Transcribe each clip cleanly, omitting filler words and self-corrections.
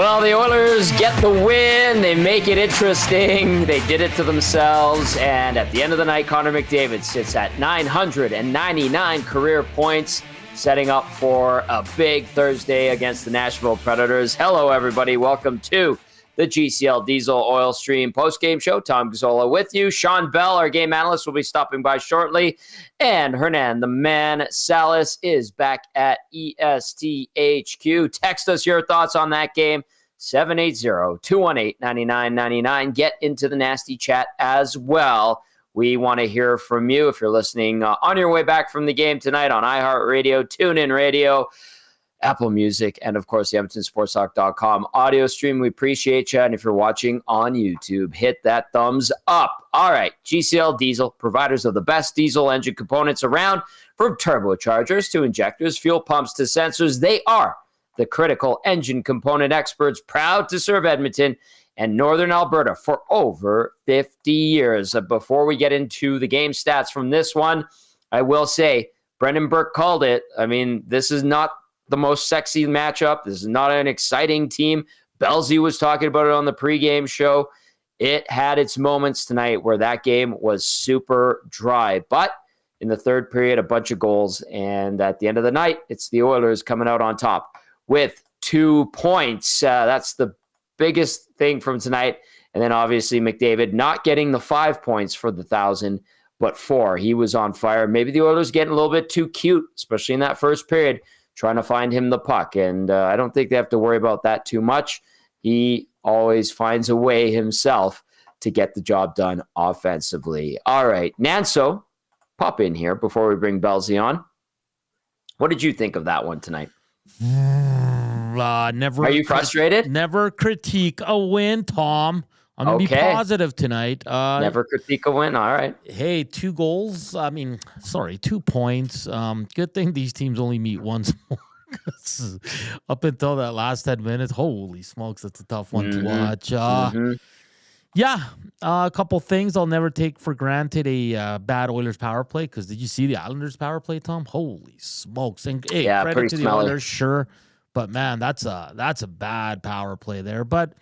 Well, the Oilers get the win. They make it interesting. They did it to themselves. And at the end of the night, Connor McDavid sits at 999 career points, setting up for a big Thursday against the Nashville Predators. Hello, everybody. Welcome to the GCL Diesel Oil Stream postgame show. Tom Gazzola with you. Shawn Bell, our game analyst, will be stopping by shortly. And Hernan, the man, Salas, is back at ESTHQ. Text us your thoughts on that game. 780-218-9999. Get into the nasty chat as well. We want to hear from you if you're listening on your way back from the game tonight on iHeartRadio, TuneIn Radio, Apple Music, and of course the EdmontonSportsTalk.com audio stream. We appreciate you. And if you're watching on YouTube, hit that thumbs up. All right, GCL Diesel, providers of the best diesel engine components around, from turbochargers to injectors, fuel pumps to sensors. They are the critical engine component experts, proud to serve Edmonton and Northern Alberta for over 50 years. Before we get into the game stats from this one, I will say Brendan Burke called it. I mean, this is not the most sexy matchup. This is not an exciting team. Belle was talking about it on the pregame show. It had its moments tonight where that game was super dry. But in the third period, a bunch of goals. And at the end of the night, it's the Oilers coming out on top with 2 points. That's the biggest thing from tonight. And then obviously McDavid not getting the 5 points for the 1,000, but 4. He was on fire. Maybe the Oilers getting a little bit too cute, especially in that first period, trying to find him the puck. And I don't think they have to worry about that too much. He always finds a way himself to get the job done offensively. All right, Nanso, pop in here before we bring Bellsy on. What did you think of that one tonight? Never. Are you frustrated? Never critique a win, Tom. I'm going to be positive tonight. Never critique a win. All right. Hey, 2 goals. 2 points. Good thing these teams only meet once more. Up until that last 10 minutes, holy smokes, that's a tough one to watch. Yeah, a couple things I'll never take for granted. A bad Oilers power play, because did you see the Islanders power play, Tom? Holy smokes. And hey, credit to the Oilers, sure. But man, that's a bad power play there. But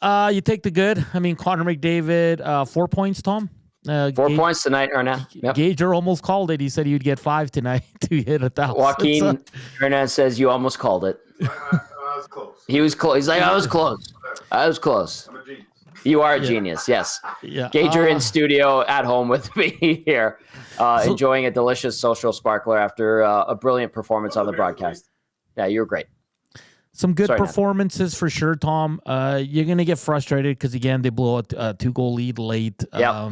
you take the good. I mean, Connor McDavid, 4 points, Tom. 4 points tonight, Hernan. Yep. Gager almost called it. He said he would get 5 tonight to hit 1,000. Joaquin Hernan says you almost called it. I was close. He was close. He's like, I was close. I was close. I'm a genius. You are a genius, yes. Yeah. Gager in studio at home with me here, enjoying a delicious social sparkler after a brilliant performance on the broadcast. Yeah, you were great. Some good performances for sure, Tom. You're going to get frustrated because, again, they blow a 2-goal lead late. Yep.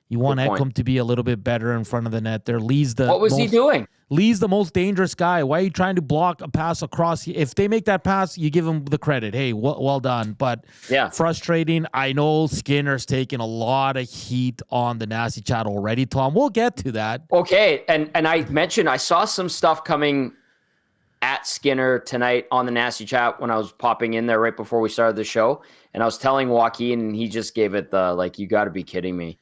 You want Ekholm to be a little bit better in front of the net there. What was he doing? Lee's the most dangerous guy. Why are you trying to block a pass across? If they make that pass, you give him the credit. Hey, well done. But frustrating. I know Skinner's taking a lot of heat on the nasty chat already, Tom. We'll get to that. Okay, and I mentioned I saw some stuff coming at Skinner tonight on the nasty chat when I was popping in there right before we started the show, and I was telling Joaquin, and he just gave it the, like, you got to be kidding me.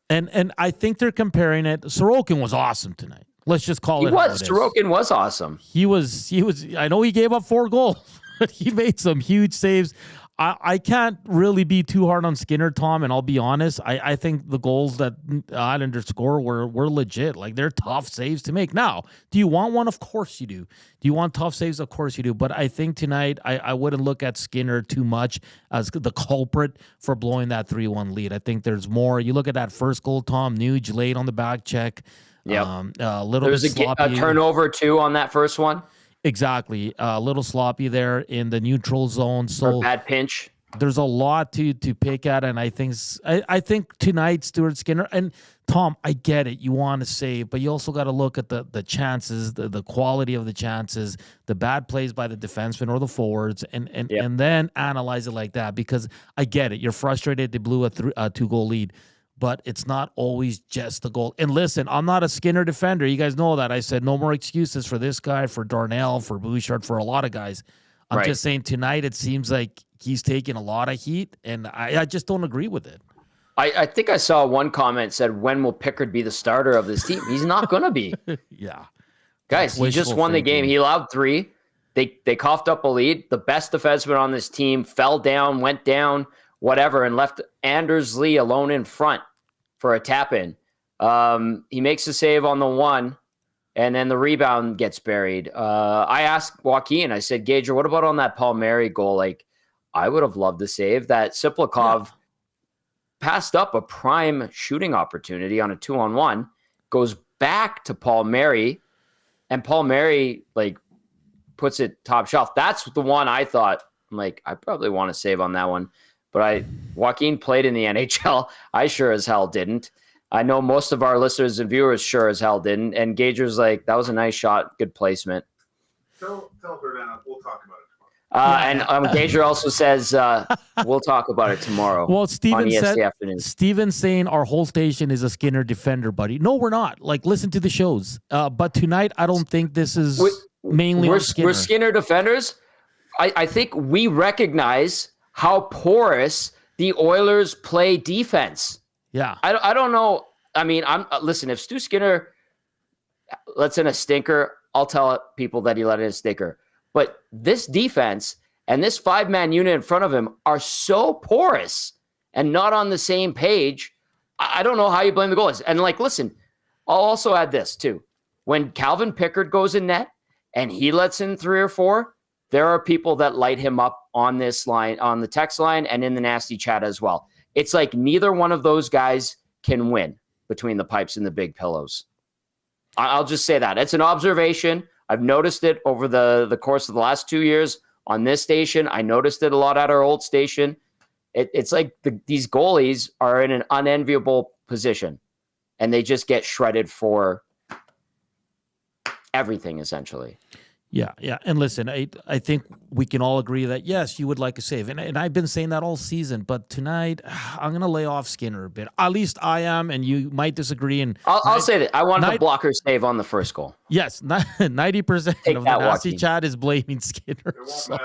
And I think they're comparing it. Sorokin was awesome tonight. Let's just call it. Sorokin was awesome. He was. I know he gave up 4 goals, but he made some huge saves. I can't really be too hard on Skinner, Tom, and I'll be honest. I think the goals that Islanders score were legit. Like, they're tough saves to make. Now, do you want one? Of course you do. Do you want tough saves? Of course you do. But I think tonight I wouldn't look at Skinner too much as the culprit for blowing that 3-1 lead. I think there's more. You look at that first goal, Tom, Nuge late on the back check. Yeah, a little bit sloppy. A turnover too on that first one. Exactly, a little sloppy there in the neutral zone. So bad pinch. There's a lot to pick at, and I think tonight Stuart Skinner and Tom, I get it. You want to save, but you also got to look at the chances, the quality of the chances, the bad plays by the defenseman or the forwards, and then analyze it like that. Because I get it. You're frustrated. They blew a 2-goal lead. But it's not always just the goal. And listen, I'm not a Skinner defender. You guys know that. I said no more excuses for this guy, for Darnell, for Bouchard, for a lot of guys. I'm just saying tonight it seems like he's taking a lot of heat, and I just don't agree with it. I think I saw one comment said, when will Pickard be the starter of this team? He's not going to be. Yeah. Guys, he just won the game. He allowed 3. They coughed up a lead. The best defenseman on this team fell down, went down, whatever, and left Anders Lee alone in front for a tap-in. He makes a save on the one, and then the rebound gets buried. I asked Joaquin, I said, Gager, what about on that Palmieri goal? Like, I would have loved the save. That Siplikov passed up a prime shooting opportunity on a 2-on-1, goes back to Palmieri, and Palmieri, like, puts it top shelf. That's the one I thought, I'm like, I probably want to save on that one. But Joaquin played in the NHL. I sure as hell didn't. I know most of our listeners and viewers sure as hell didn't. And Gager's like, that was a nice shot, good placement. Tell Hernan, we'll talk about it tomorrow. And Gager also says, we'll talk about it tomorrow. Well, Steven said, afternoon. Steven's saying our whole station is a Skinner defender, buddy. No, we're not. Like, listen to the shows. But tonight, I don't think this is mainly on Skinner. We're Skinner defenders. I think we recognize how porous the Oilers play defense. Yeah. I don't know. I mean, listen, if Stu Skinner lets in a stinker, I'll tell people that he let in a stinker. But this defense and this 5-man unit in front of him are so porous and not on the same page. I don't know how you blame the goalies. And like, listen, I'll also add this too. When Calvin Pickard goes in net and he lets in 3 or 4, there are people that light him up on this line, on the text line and in the nasty chat as well. It's like neither one of those guys can win between the pipes and the big pillows. I'll just say that. It's an observation. I've noticed it over the course of the last 2 years on this station. I noticed it a lot at our old station. It's like these goalies are in an unenviable position, and they just get shredded for everything, essentially. Yeah. And listen, I think we can all agree that, yes, you would like a save. And I've been saying that all season. But tonight, I'm going to lay off Skinner a bit. At least I am, and you might disagree. And I'll say that. I wanted the blocker save on the first goal. Yes, 90% of the nasty chat is blaming Skinner. So,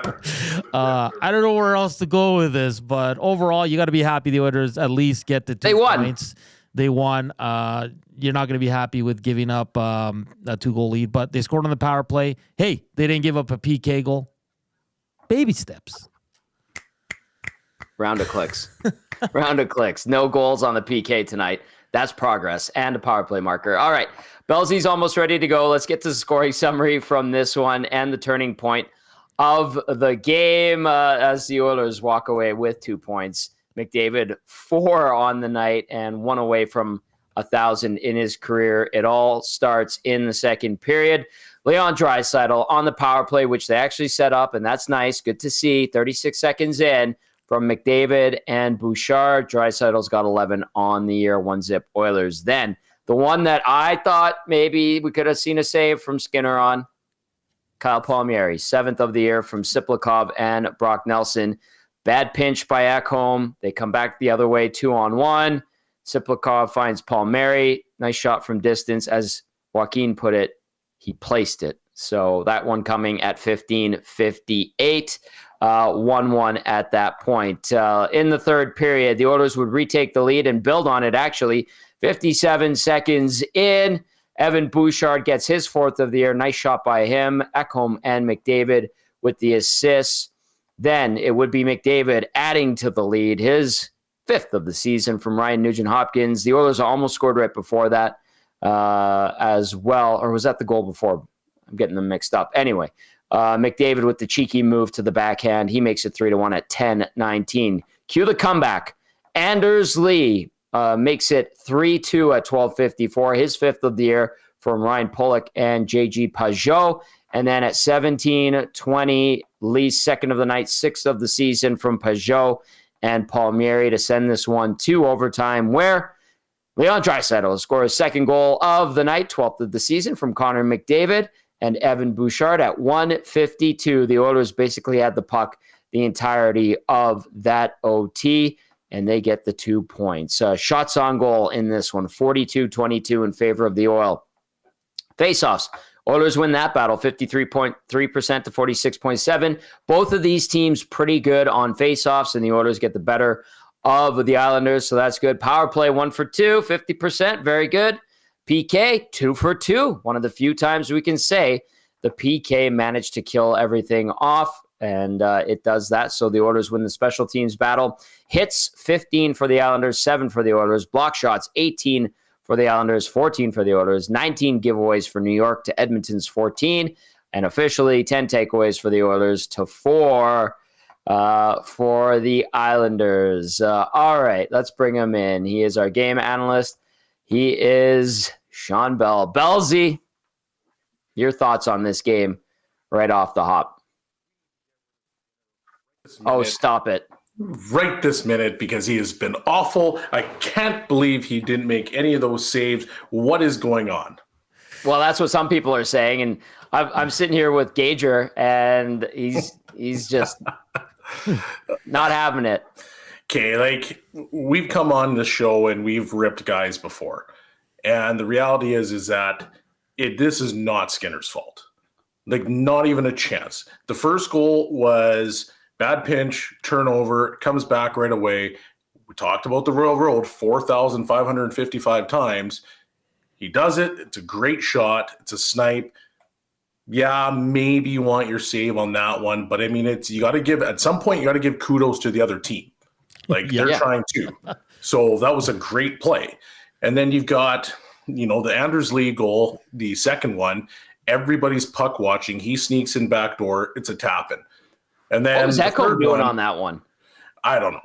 I don't know where else to go with this. But overall, you got to be happy the Oilers at least get the 2 points. They won. You're not going to be happy with giving up a 2-goal lead, but they scored on the power play. Hey, they didn't give up a PK goal. Baby steps. Round of clicks. Round of clicks. No goals on the PK tonight. That's progress and a power play marker. All right. Belzy's almost ready to go. Let's get to the scoring summary from this one and the turning point of the game as the Oilers walk away with 2 points. McDavid 4 on the night and 1 away from 1,000 in his career. It all starts in the second period. Leon Draisaitl on the power play, which they actually set up, and that's nice. Good to see. 36 seconds in from McDavid and Bouchard. Draisaitl's got 11 on the year. 1-0 Oilers. Then the one that I thought maybe we could have seen a save from Skinner on, Kyle Palmieri. 7th of the year from Siplikov and Brock Nelson. Bad pinch by Ekholm. They come back the other way, 2-on-1. Siplikov finds Palmieri. Nice shot from distance. As Joaquin put it, he placed it. So that one coming at 15:58. 1-1 at that point. In the third period, the Oilers would retake the lead and build on it, actually. 57 seconds in. Evan Bouchard gets his 4th of the year. Nice shot by him. Ekholm and McDavid with the assists. Then it would be McDavid adding to the lead, his 5th of the season from Ryan Nugent-Hopkins. The Oilers almost scored right before that as well. Or was that the goal before? I'm getting them mixed up. Anyway, McDavid with the cheeky move to the backhand. He makes it 3-1 at 10:19. Cue the comeback. Anders Lee makes it 3-2 at 12:54. His 5th of the year from Ryan Pulock and JG Pajot. And then at 17:20, Lee's 2nd of the night, 6th of the season from Pajot and Palmieri to send this one to overtime, where Leon Draisaitl scores his 2nd goal of the night, 12th of the season from Connor McDavid and Evan Bouchard at 1:52. The Oilers basically had the puck the entirety of that OT, and they get the 2 points. Shots on goal in this one, 42-22 in favor of the Oil. Faceoffs. Oilers win that battle, 53.3% to 46.7%. Both of these teams pretty good on faceoffs, and the Oilers get the better of the Islanders, so that's good. Power play, 1 for 2, 50%, very good. PK, 2 for 2. One of the few times we can say The PK managed to kill everything off, and it does that. So the Oilers win the special teams battle. Hits, 15 for the Islanders, 7 for the Oilers. Block shots, 18 for the Islanders, 14 for the Oilers. 19 giveaways for New York to Edmonton's 14. And officially 10 takeaways for the Oilers to 4 for the Islanders. All right, let's bring him in. He is our game analyst. He is Shawn Bell. Bellsy, your thoughts on this game right off the hop? Oh, stop it. Right this minute, because he has been awful. I can't believe he didn't make any of those saves. What is going on? Well, that's what some people are saying, and I'm sitting here with Gager, and he's just not having it. Okay, like, we've come on the show and we've ripped guys before, and the reality is that this is not Skinner's fault. Like, not even a chance. The first goal was bad pinch, turnover, comes back right away. We talked about the Royal Road 4,555 times. He does it. It's a great shot. It's a snipe. Yeah, maybe you want your save on that one, but I mean, you got to give, at some point, you got to give kudos to the other team. Like, they're trying to. So that was a great play. And then you've got, the Anders Lee goal, the second one. Everybody's puck watching. He sneaks in backdoor. It's a tap-in. And then what was Ekholm doing on that one? I don't know.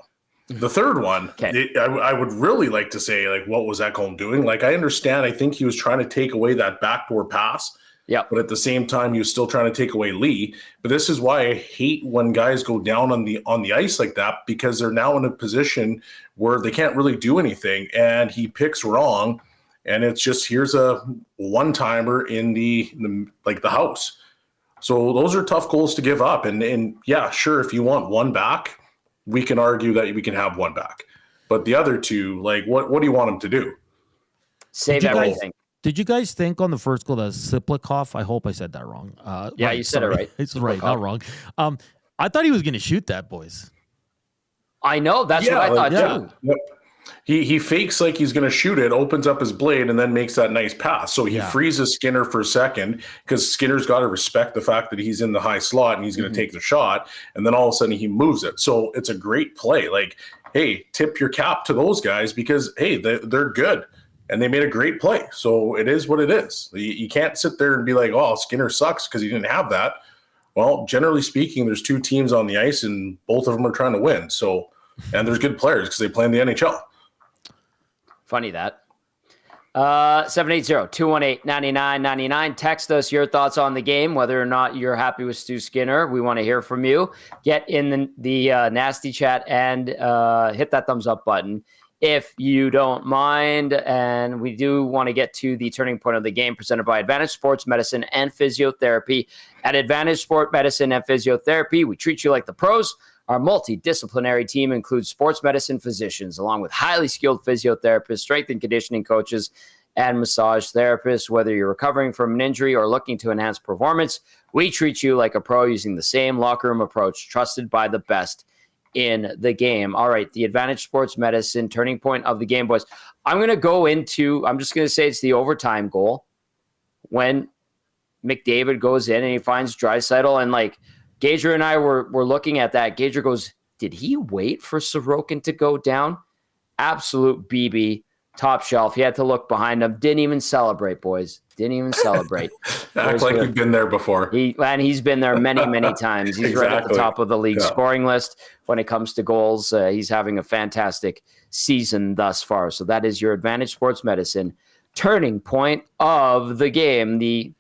The third one, I would really like to say, like, what was Ekholm doing? Like, I understand. I think he was trying to take away that backdoor pass. Yeah. But at the same time, he was still trying to take away Lee. But this is why I hate when guys go down on the ice like that, because they're now in a position where they can't really do anything. And he picks wrong. And it's just, here's a one-timer in the house. So those are tough goals to give up. And yeah, sure, if you want one back, we can argue that we can have one back. But the other two, like, what do you want them to do? Save everything. Did you guys think on the first goal that Siplikov? I hope I said that wrong. Yeah, you said it right. It's right, not wrong. I thought he was going to shoot that, boys. I know. That's what I thought, too. Yep. He fakes like he's going to shoot it, opens up his blade, and then makes that nice pass. So he freezes Skinner for a second, because Skinner's got to respect the fact that he's in the high slot and he's going to take the shot. And then all of a sudden he moves it. So it's a great play. Like, hey, tip your cap to those guys, because, hey, they're good. And they made a great play. So it is what it is. You can't sit there and be like, oh, Skinner sucks because he didn't have that. Well, generally speaking, there's two teams on the ice and both of them are trying to win. So, and there's good players because they play in the NHL. Funny that. 780-218-9999. Text us your thoughts on the game, whether or not you're happy with Stu Skinner. We want to hear from you. Get in the nasty chat and hit that thumbs up button if you don't mind. And we do want to get to the turning point of the game, presented by Advantage Sports Medicine and Physiotherapy. At Advantage Sport Medicine and Physiotherapy, we treat you like the pros. Our multidisciplinary team includes sports medicine physicians, along with highly skilled physiotherapists, strength and conditioning coaches, and massage therapists. Whether you're recovering from an injury or looking to enhance performance, we treat you like a pro using the same locker room approach, trusted by the best in the game. All right, the Advantage Sports Medicine turning point of the game, boys. I'm just going to say it's the overtime goal when McDavid goes in and he finds Draisaitl, and like, Gager and I were looking at that. Gager goes, did he wait for Sorokin to go down? Absolute BB, top shelf. He had to look behind him. Didn't even celebrate, boys. Didn't even celebrate. Act like you've been there before. He's been there many, many times. He's right at the top of the league scoring list when it comes to goals. He's having a fantastic season thus far. So that is your Advantage Sports Medicine turning point of the game, the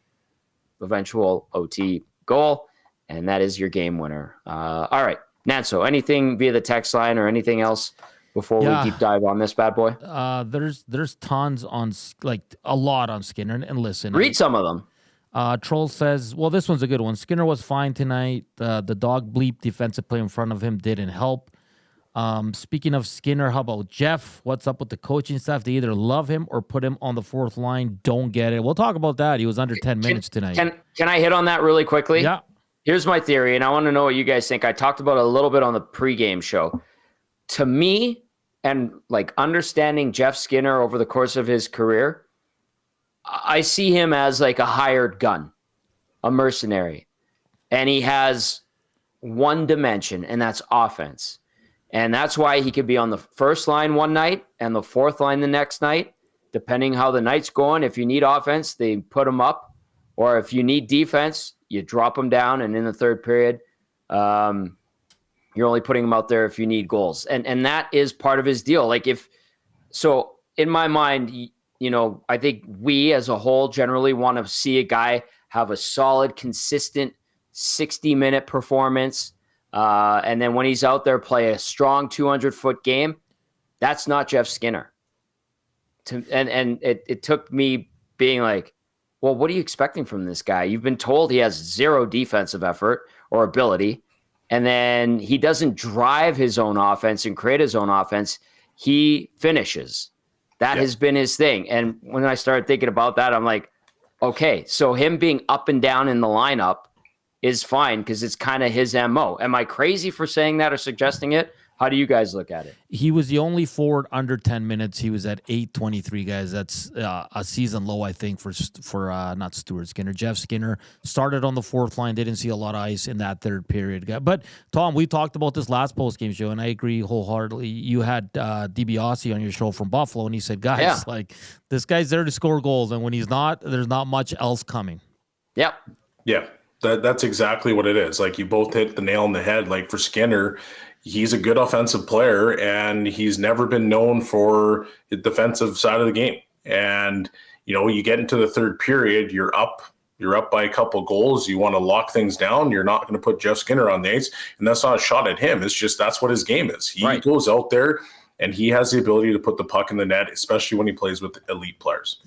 eventual OT goal. And that is your game winner. All right, Nanso, anything via the text line or anything else before we deep dive on this bad boy? There's tons on, like, a lot on Skinner. And listen, read some of them. Troll says, well, this one's a good one. Skinner was fine tonight. The dog bleep defensive play in front of him didn't help. Speaking of Skinner, how about Jeff? What's up with the coaching staff? They either love him or put him on the fourth line. Don't get it. We'll talk about that. He was under 10 minutes tonight. Can I hit on that really quickly? Yeah. Here's my theory, and I want to know what you guys think. I talked about it a little bit on the pregame show. To me, and like understanding Jeff Skinner over the course of his career, I see him as like a hired gun. a mercenary, and he has one dimension, and that's offense. And that's why he could be on the first line one night and the fourth line the next night, depending how the night's going. If you need offense, they put him up. Or if you need defense, you drop him down. And in the third period, you're only putting him out there if you need goals. And that is part of his deal. So in my mind, I think we as a whole generally want to see a guy have a solid, consistent 60-minute performance. And then when he's out there, play a strong 200-foot game. That's not Jeff Skinner. And it took me being like, well, what are you expecting from this guy? You've been told he has zero defensive effort or ability. And then he doesn't drive his own offense and create his own offense. He finishes. That has been his thing. And when I started thinking about that, I'm like, okay, so him being up and down in the lineup is fine because it's kind of his MO. Am I crazy for saying that or suggesting it? How do you guys look at it? He was the only forward under 10 minutes. He was at 8:23, guys. That's a season low, I think, for not Stuart Skinner. Jeff Skinner started on the fourth line, didn't see a lot of ice in that third period. But, Tom, we talked about this last post-game show, and I agree wholeheartedly. You had DiBiase on your show from Buffalo, and he said, guys, this guy's there to score goals, and when he's not, there's not much else coming. Yep. Yeah, that's exactly what it is. You both hit the nail on the head. For Skinner, he's a good offensive player, and he's never been known for the defensive side of the game. And, you get into the third period, you're up by a couple goals. You want to lock things down. You're not going to put Jeff Skinner on the ice. And that's not a shot at him. It's just, that's what his game is. He goes out there and he has the ability to put the puck in the net, especially when he plays with elite players.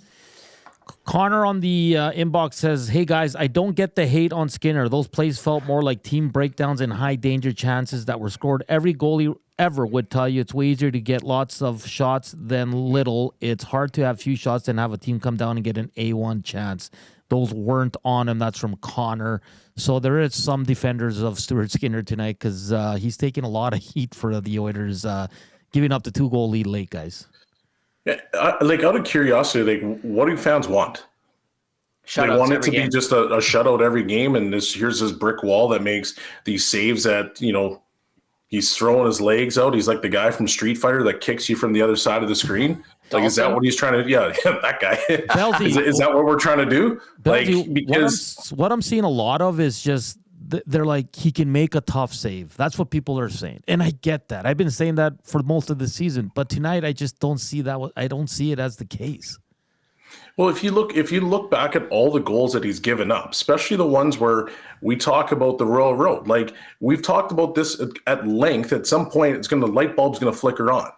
Connor on the inbox says, hey, guys, I don't get the hate on Skinner. Those plays felt more like team breakdowns and high-danger chances that were scored. Every goalie ever would tell you it's way easier to get lots of shots than little. It's hard to have few shots than have a team come down and get an A1 chance. Those weren't on him. That's from Connor. So there is some defenders of Stuart Skinner tonight because he's taking a lot of heat for the Oilers, giving up the 2-goal lead late, guys. Yeah, out of curiosity, what do fans want? They want it to be just a shutout every game, and here's this brick wall that makes these saves that, he's throwing his legs out. He's like the guy from Street Fighter that kicks you from the other side of the screen. Is that what he's trying to? Yeah, that guy. Is that what we're trying to do? Because what I'm seeing a lot of is just they're like, he can make a tough save. That's what people are saying, and I get that. I've been saying that for most of the season, but tonight I just don't see that. I don't see it as the case. Well, if you look back at all the goals that he's given up, especially the ones where we talk about the Royal Road, we've talked about this at length. At some point, the light bulb's going to flicker on.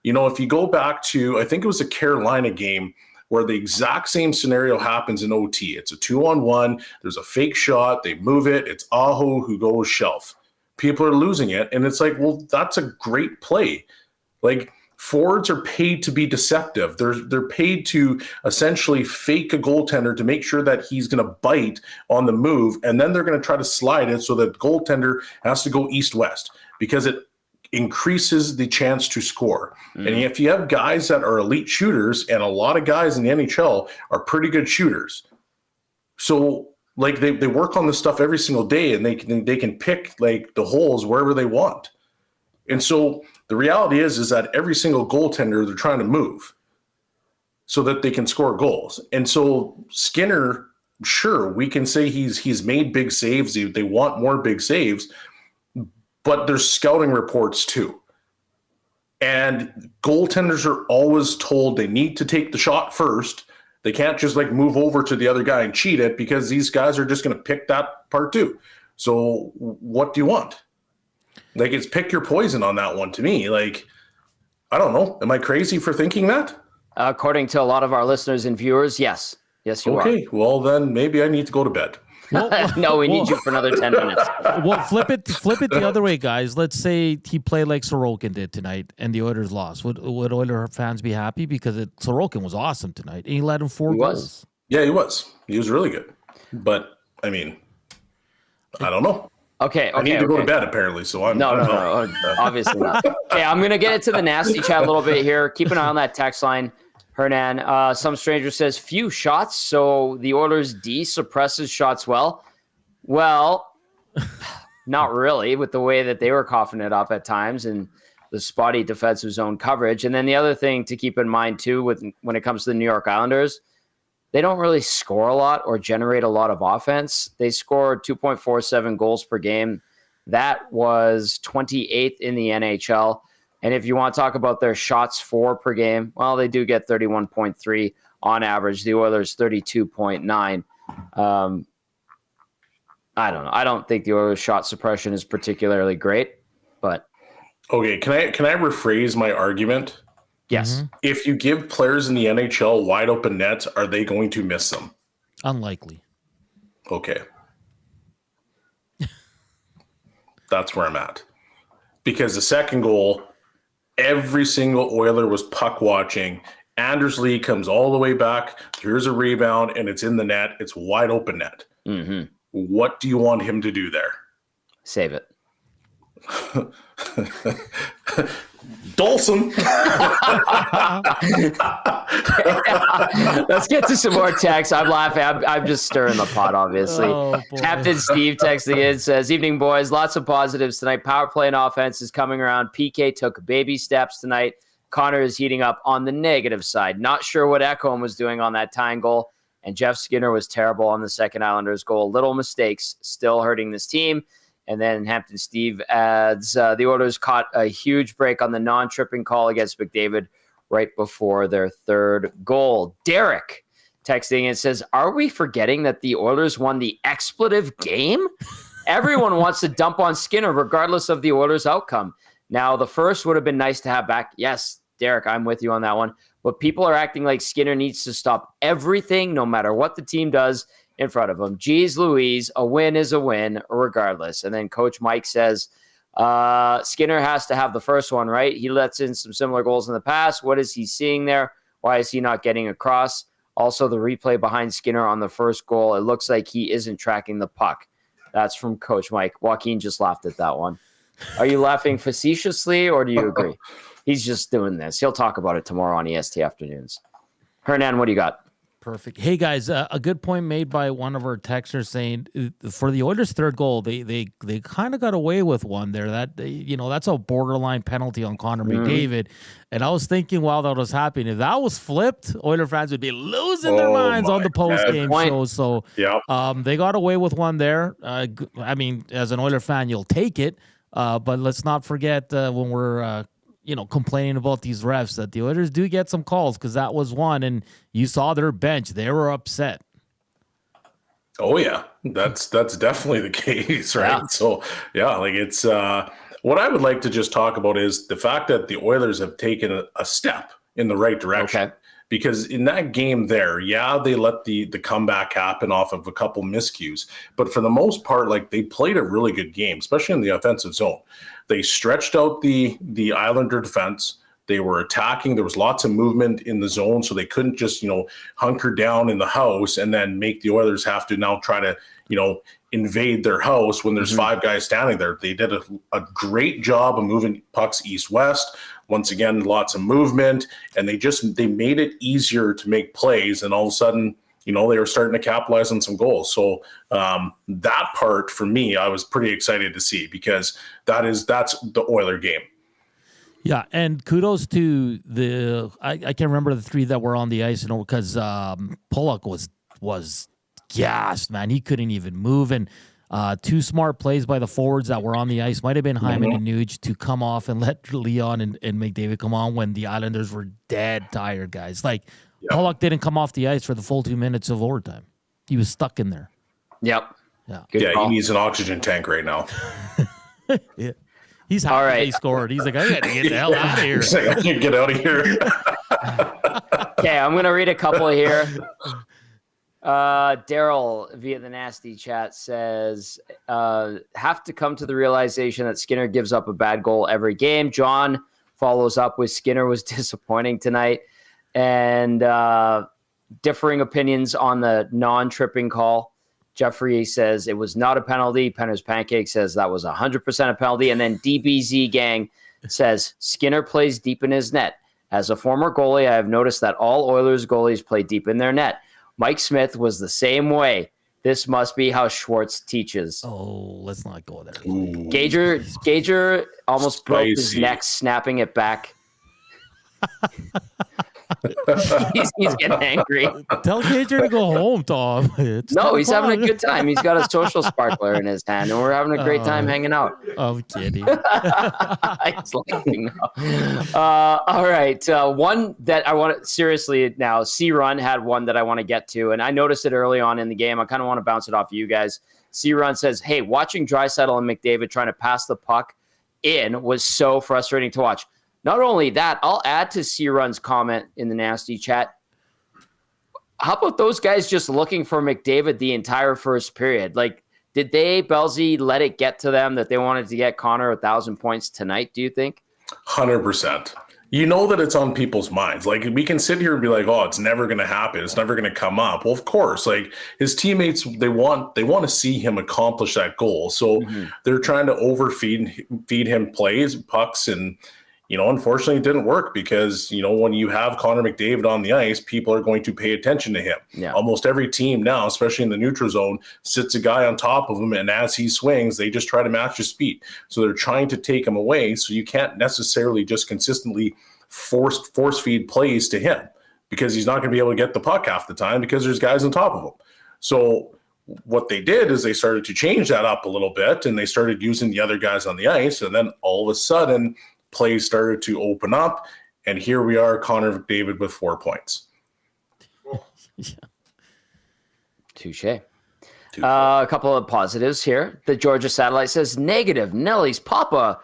If you go back to, I think it was a Carolina game where the exact same scenario happens in OT. It's a 2-on-1. There's a fake shot. They move it. It's Aho who goes shelf. People are losing it, and it's like, well, that's a great play. Forwards are paid to be deceptive. They're paid to essentially fake a goaltender to make sure that he's going to bite on the move, and then they're going to try to slide it so that goaltender has to go east-west because it increases the chance to score. And if you have guys that are elite shooters, and a lot of guys in the NHL are pretty good shooters, so they work on this stuff every single day, and they can pick the holes wherever they want. And so the reality is that every single goaltender, they're trying to move so that they can score goals. And so Skinner, sure, we can say he's made big saves. They want more big saves, but there's scouting reports too. And goaltenders are always told they need to take the shot first. They can't just move over to the other guy and cheat it because these guys are just going to pick that part too. So what do you want? It's pick your poison on that one to me. I don't know. Am I crazy for thinking that? According to a lot of our listeners and viewers, yes. Yes, you are. Okay, well then maybe I need to go to bed. No, we need you for another 10 minutes. Well, flip it the other way, guys. Let's say he played like Sorokin did tonight and the Oilers lost. Would Oilers fans be happy? Because Sorokin was awesome tonight. And he led him 4 goals. Yeah, he was. He was really good. But, I mean, I don't know. Okay. I need to go to bed, apparently. So I'm no, obviously not. Okay, I'm going to get into the nasty chat a little bit here. Keep an eye on that text line. Hernan, some stranger says few shots, so the Oilers D suppresses shots well. Well, not really, with the way that they were coughing it up at times and the spotty defensive zone coverage. And then the other thing to keep in mind, too, when it comes to the New York Islanders, they don't really score a lot or generate a lot of offense. They scored 2.47 goals per game. That was 28th in the NHL. And if you want to talk about their shots for per game, well, they do get 31.3 on average. The Oilers 32.9. I don't know. I don't think the Oilers' shot suppression is particularly great, but okay. Can I rephrase my argument? Yes. Mm-hmm. If you give players in the NHL wide open nets, are they going to miss them? Unlikely. Okay. That's where I'm at. Because the second goal, every single Oiler was puck watching. Anders Lee comes all the way back. Here's a rebound, and it's in the net. It's wide open net. Mm-hmm. What do you want him to do there? Save it. Dolson. Let's get to some more texts. I'm laughing. I'm just stirring the pot, obviously. Oh, Captain Steve texting in says, "Evening, boys. Lots of positives tonight. Power play and offense is coming around. PK took baby steps tonight. Connor is heating up on the negative side. Not sure what Ekholm was doing on that tying goal. And Jeff Skinner was terrible on the second Islanders goal. Little mistakes still hurting this team." And then Hampton Steve adds, the Oilers caught a huge break on the non-tripping call against McDavid right before their third goal. Derek texting and says, "Are we forgetting that the Oilers won the expletive game? Everyone wants to dump on Skinner regardless of the Oilers' outcome. Now, the first would have been nice to have back." Yes, Derek, I'm with you on that one. But people are acting like Skinner needs to stop everything no matter what the team does in front of him. Geez Louise, a win is a win regardless. And then Coach Mike says, Skinner has to have the first one, right? He lets in some similar goals in the past. What is he seeing there? Why is he not getting across? Also, the replay behind Skinner on the first goal, it looks like he isn't tracking the puck. That's from Coach Mike. Joaquin just laughed at that one. Are you laughing facetiously or do you agree? He's just doing this. He'll talk about it tomorrow on EST Afternoons. Hernan, what do you got? Perfect. Hey guys, a good point made by one of our texters saying for the Oilers' third goal, they kind of got away with one there. That's a borderline penalty on Connor McDavid. And I was thinking while that was happening, if that was flipped, Oiler fans would be losing their minds on the post-game show. So they got away with one there. I mean, as an Oiler fan, you'll take it. But let's not forget when we're complaining about these refs that the Oilers do get some calls, because that was one, and you saw their bench. They were upset. Oh, yeah. That's definitely the case, right? Yeah. So, it's what I would like to just talk about is the fact that the Oilers have taken a step in the right direction. Okay. Because in that game there, they let the comeback happen off of a couple miscues. But for the most part, they played a really good game, especially in the offensive zone. They stretched out the Islander defense. They were attacking. There was lots of movement in the zone, so they couldn't just, hunker down in the house and then make the Oilers have to now try to, invade their house when there's five guys standing there. They did a great job of moving pucks east-west. Once again, lots of movement, and they made it easier to make plays, and all of a sudden, they were starting to capitalize on some goals. So that part for me, I was pretty excited to see, because that's the Oiler game. Yeah, and kudos to I can't remember the three that were on the ice, because Pollock was gassed, man. He couldn't even move, and two smart plays by the forwards that were on the ice. Might have been Hyman and Nuge to come off and let Leon and McDavid come on when the Islanders were dead tired, guys. Pollock didn't come off the ice for the full 2 minutes of overtime. He was stuck in there. Yep. Yeah. He needs an oxygen tank right now. Yeah. He's happy they scored. He's like, I got to get the hell out of here. He's like, I need to get out of here. Okay, I'm going to read a couple here. Daryl via the nasty chat says, have to come to the realization that Skinner gives up a bad goal every game. John follows up with Skinner was disappointing tonight, and differing opinions on the non-tripping call. Jeffrey says it was not a penalty. Penner's Pancake says that was 100% a penalty. And then DBZ Gang says Skinner plays deep in his net. As a former goalie, I have noticed that all Oilers goalies play deep in their net. Mike Smith was the same way. This must be how Schwartz teaches. Oh, let's not go there. Gager almost broke his neck snapping it back. he's getting angry. Tell Gager to go home, Tom. He's having a good time. He's got a social sparkler in his hand, and we're having a great time hanging out. I'm kidding. He's laughing now. All right. One that I want to seriously now, C-Run had one that I want to get to, and I noticed it early on in the game. I kind of want to bounce it off of you guys. C-Run says, hey, watching Draisaitl and McDavid trying to pass the puck in was so frustrating to watch. Not only that, I'll add to C-Run's comment in the nasty chat. How about those guys just looking for McDavid the entire first period? Like, did Bellsy let it get to them that they wanted to get Connor 1,000 points tonight, do you think? 100%. You know that it's on people's minds. Like, we can sit here and be like, oh, it's never going to happen. It's never going to come up. Well, of course, like his teammates, they want to see him accomplish that goal. So they're trying to feed him plays, pucks, and unfortunately it didn't work because, when you have Connor McDavid on the ice, people are going to pay attention to him. Yeah. Almost every team now, especially in the neutral zone, sits a guy on top of him, and as he swings, they just try to match his speed. So they're trying to take him away. So you can't necessarily just consistently force feed plays to him because he's not going to be able to get the puck half the time because there's guys on top of him. So what they did is they started to change that up a little bit, and they started using the other guys on the ice, and then all of a sudden – plays started to open up, and here we are, Connor McDavid with 4 points. Touche. A couple of positives here. The Georgia Satellite says, negative, Nelly's Papa,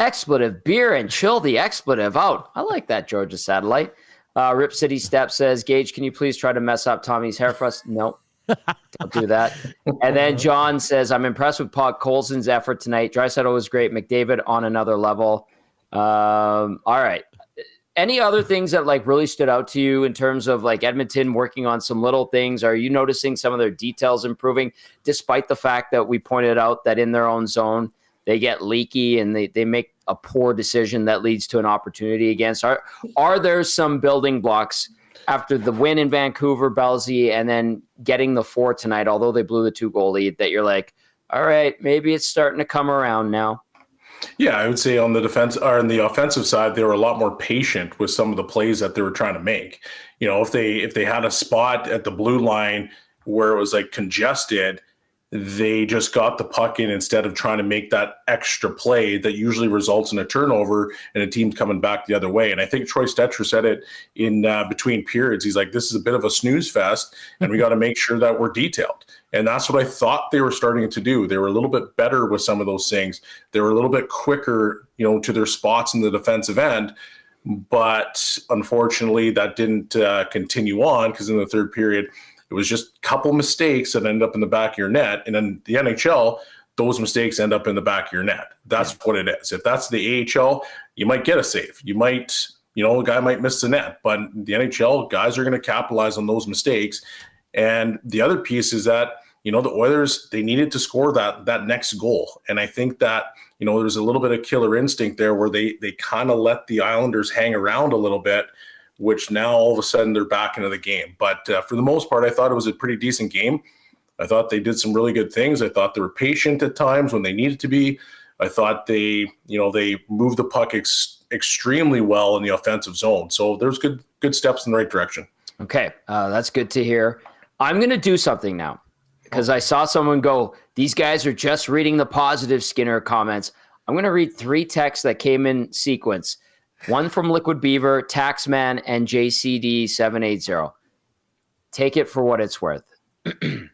expletive, beer and chill the expletive out. I like that, Georgia Satellite. Rip City Step says, Gage, can you please try to mess up Tommy's hair for us? No. Don't do that. And then John says, I'm impressed with Puck Colson's effort tonight. Draisaitl was great. McDavid on another level. All right. Any other things that really stood out to you in terms of Edmonton working on some little things? Are you noticing some of their details improving despite the fact that we pointed out that in their own zone, they get leaky and they make a poor decision that leads to an opportunity against? Are there some building blocks after the win in Vancouver, Bellsy, and then getting the 4 tonight, although they blew the 2-goal lead, that you're like, all right, maybe it's starting to come around now? Yeah, I would say on the defense or on the offensive side, they were a lot more patient with some of the plays that they were trying to make. If they had a spot at the blue line where it was congested, they just got the puck in instead of trying to make that extra play that usually results in a turnover and a team coming back the other way. And I think Troy Stetcher said it in between periods. He's like, this is a bit of a snooze fest, and we got to make sure that we're detailed. And that's what I thought they were starting to do. They were a little bit better with some of those things. They were a little bit quicker, to their spots in the defensive end. But unfortunately, that didn't continue on because in the third period, it was just a couple mistakes that ended up in the back of your net. And then the NHL, those mistakes end up in the back of your net. That's what it is. If that's the AHL, you might get a save. You might, a guy might miss the net. But the NHL, guys are going to capitalize on those mistakes. And the other piece is that, the Oilers, they needed to score that next goal. And I think that, there's a little bit of killer instinct there where they kind of let the Islanders hang around a little bit, which now all of a sudden they're back into the game. But for the most part, I thought it was a pretty decent game. I thought they did some really good things. I thought they were patient at times when they needed to be. I thought they moved the puck extremely well in the offensive zone. So there's good steps in the right direction. Okay, that's good to hear. I'm going to do something now because I saw someone go, these guys are just reading the positive Skinner comments. I'm going to read 3 texts that came in sequence. One from Liquid Beaver, Taxman, and JCD780. Take it for what it's worth. I'm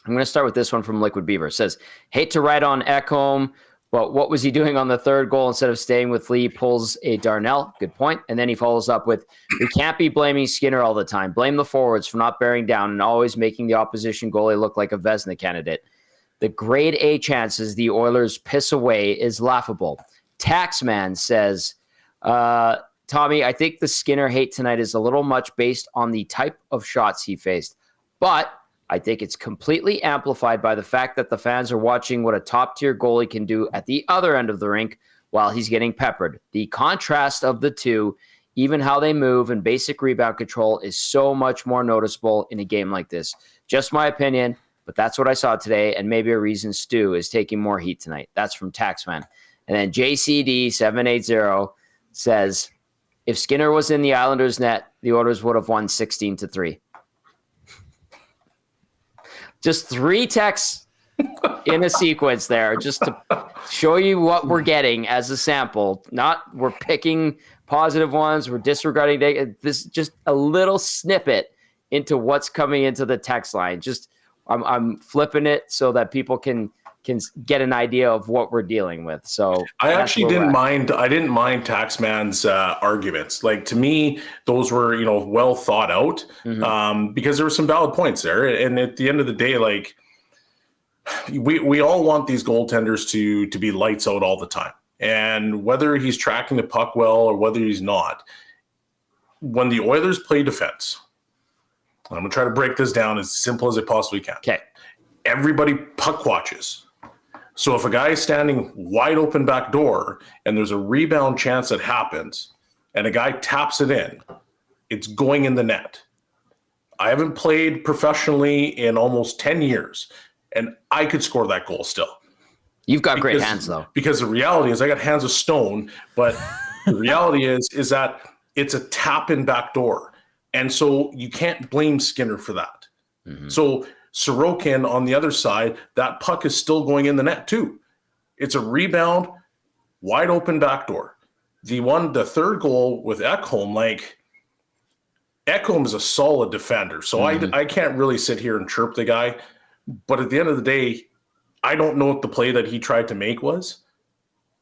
going to start with this one from Liquid Beaver. It says, hate to write on Ekholm, but what was he doing on the third goal instead of staying with Lee? Pulls a Darnell. Good point. And then he follows up with, we can't be blaming Skinner all the time. Blame the forwards for not bearing down and always making the opposition goalie look like a Vezina candidate. The grade A chances the Oilers piss away is laughable. Taxman says, Tommy, I think the Skinner hate tonight is a little much based on the type of shots he faced. But I think it's completely amplified by the fact that the fans are watching what a top-tier goalie can do at the other end of the rink while he's getting peppered. The contrast of the two even how they move and basic rebound control is so much more noticeable in a game like this. Just my opinion, but that's what I saw today, and maybe a reason Stu is taking more heat tonight. That's from Taxman. And then JCD780 says, if Skinner was in the Islanders' net, the Oilers would have won 16-3. Just 3 texts in a sequence there, just to show you what we're getting as a sample. Not we're picking positive ones, we're disregarding this. Just a little snippet into what's coming into the text line. Just I'm flipping it so that people can get an idea of what we're dealing with. So I actually didn't mind Taxman's arguments. Like, to me, those were, well thought out, because there were some valid points there. And at the end of the day, like, we all want these goaltenders to be lights out all the time. And whether he's tracking the puck well or whether he's not, when the Oilers play defense, I'm going to try to break this down as simple as I possibly can. Okay. Everybody puck watches. So if a guy is standing wide open back door and there's a rebound chance that happens and a guy taps it in, it's going in the net. I haven't played professionally in almost 10 years, and I could score that goal still. You've got great hands, though. Because the reality is I got hands of stone, but the reality is that it's a tap in back door. And so you can't blame Skinner for that. So Sorokin on the other side, that puck is still going in the net too. It's a rebound, wide open back door. The third goal with Ekholm, like, Ekholm is a solid defender. So I can't really sit here and chirp the guy. But at the end of the day, I don't know what the play that he tried to make was.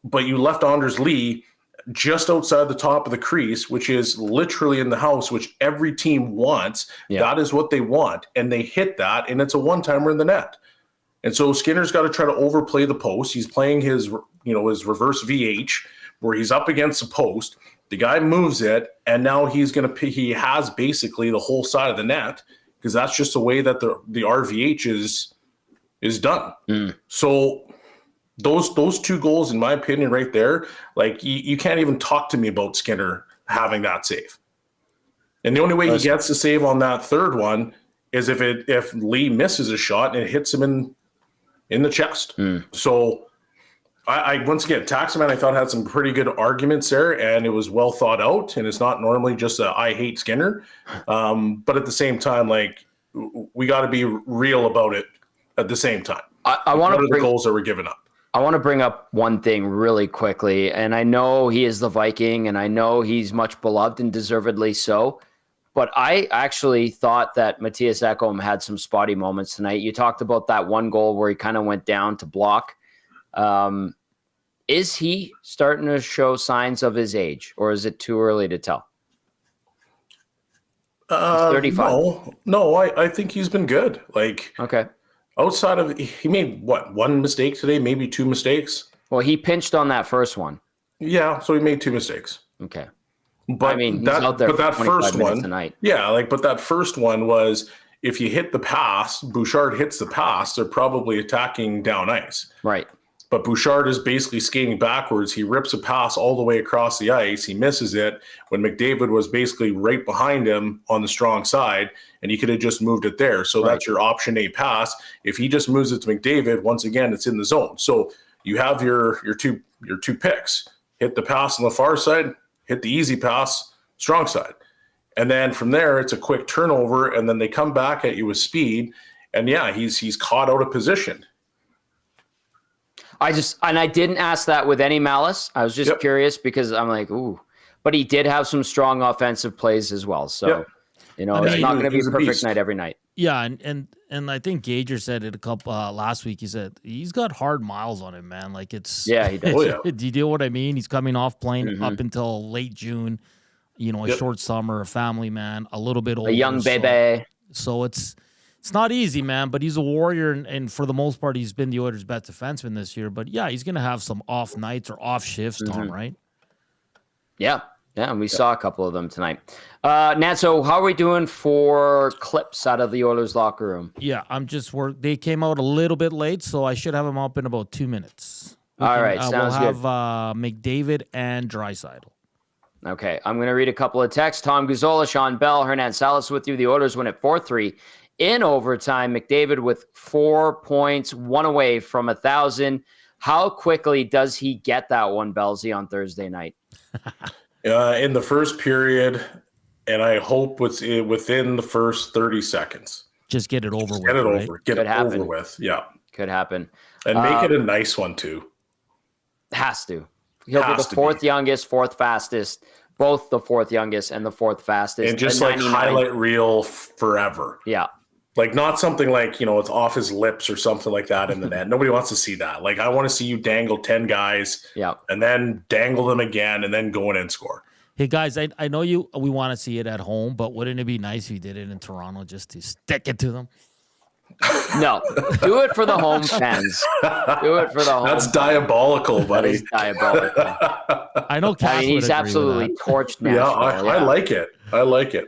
But you left Anders Lee just outside the top of the crease, which is literally in the house, which every team wants. Yeah. That is what they want. And they hit that, and it's a one-timer in the net. And so Skinner's got to try to overplay the post. He's playing his reverse VH, where he's up against the post. The guy moves it, and now he has basically the whole side of the net, because that's just the way that the RVH is done. So those 2 goals, in my opinion, right there, like, you can't even talk to me about Skinner having that save. And the only way he gets the save on that third one is if Lee misses a shot and it hits him in the chest. So I once again, Taxman, I thought, had some pretty good arguments there, and it was well thought out, and it's not normally just I hate Skinner. But at the same time, like, we got to be real about it at the same time. I want to the goals that were given up. I want to bring up one thing really quickly, and I know he is the Viking, and I know he's much beloved and deservedly so, but I actually thought that Mattias Ekholm had some spotty moments tonight. You talked about that one goal where he kind of went down to block. Is he starting to show signs of his age, or is it too early to tell? He's 35. No, I think he's been good. Like, okay. Outside of, he made one mistake today, maybe 2 mistakes. Well, he pinched on that first one. Yeah, so he made 2 mistakes. Okay. But I mean, he's out there for that 25 first minutes one tonight. Yeah, but that first one was, if you hit the pass, Bouchard hits the pass, they're probably attacking down ice. Right. But Bouchard is basically skating backwards. He rips a pass all the way across the ice. He misses it when McDavid was basically right behind him on the strong side, and he could have just moved it there. So That's your option A pass. If he just moves it to McDavid, once again, it's in the zone. So you have your two picks. Hit the pass on the far side, hit the easy pass, strong side. And then from there, it's a quick turnover, and then they come back at you with speed. And yeah, he's caught out of position. I didn't ask that with any malice. I was just curious because I'm like, ooh. But he did have some strong offensive plays as well. So, it's not going to be a perfect night every night. Yeah, and I think Gager said it a couple last week. He said he's got hard miles on him, man. Like, it's he does. Do you know what I mean? He's coming off playing up until late June. A short summer, a family man, a little bit older, a young baby. So it's not easy, man. But he's a warrior, and for the most part, he's been the Oilers' best defenseman this year. But yeah, he's gonna have some off nights or off shifts, Tom. Right? Yeah, and we saw a couple of them tonight. Nat, so how are we doing for clips out of the Oilers locker room? Yeah, they came out a little bit late, so I should have them up in about 2 minutes. All right, sounds good. We'll have McDavid McDavid and Draisaitl. Okay, I'm going to read a couple of texts. Tom Gazzola, Shawn Bell, Hernan, Salas with you. The Oilers win at 4-3 in overtime. McDavid with 4 points, one away from 1,000. How quickly does he get that one, Bellsy, on Thursday night? In the first period, and I hope it's within the first 30 seconds. Just get it over with. Get it right? over. Get Could it happen. over with. Yeah. Could happen. And make it a nice one, too. Has to. He'll be the fourth youngest, fourth fastest, both the fourth youngest and the fourth fastest. And just like highlight reel forever. Yeah. Like not something like, it's off his lips or something like that in the net. Nobody wants to see that. Like I want to see you dangle 10 guys and then dangle them again and then go in and score. Hey guys, I know we want to see it at home, but wouldn't it be nice if you did it in Toronto just to stick it to them? No, do it for the home fans. Do it for the home. That's diabolical, buddy. That is diabolical. I know. He's absolutely torched Nashville. I like it. I like it.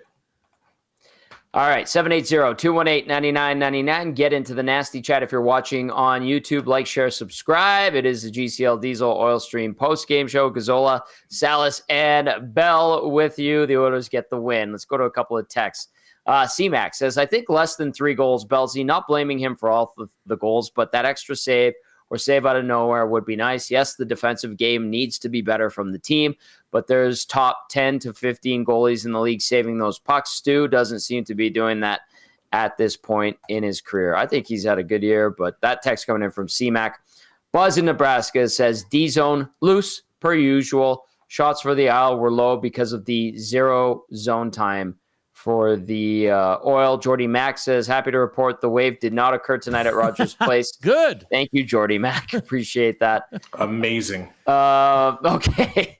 All right, 780-218-9999. Get into the nasty chat if you're watching on YouTube. Like, share, subscribe. It is the GCL Diesel Oil Stream post-game show. Gazzola, Salas, and Belle with you. The Oilers get the win. Let's go to a couple of texts. C-Mac says, I think less than 3 goals, Bellsy. Not blaming him for all of the goals, but that extra save or save out of nowhere would be nice. Yes, the defensive game needs to be better from the team, but there's top 10 to 15 goalies in the league saving those pucks. Stu doesn't seem to be doing that at this point in his career. I think he's had a good year, but that text coming in from C-Mac. Buzz in Nebraska says, D-zone loose per usual. Shots for the Isle were low because of the 0 zone time for the Oil. Jordy Mack says, happy to report the wave did not occur tonight at Rogers Place. Good. Thank you, Jordy Mack. Appreciate that. Amazing. Okay.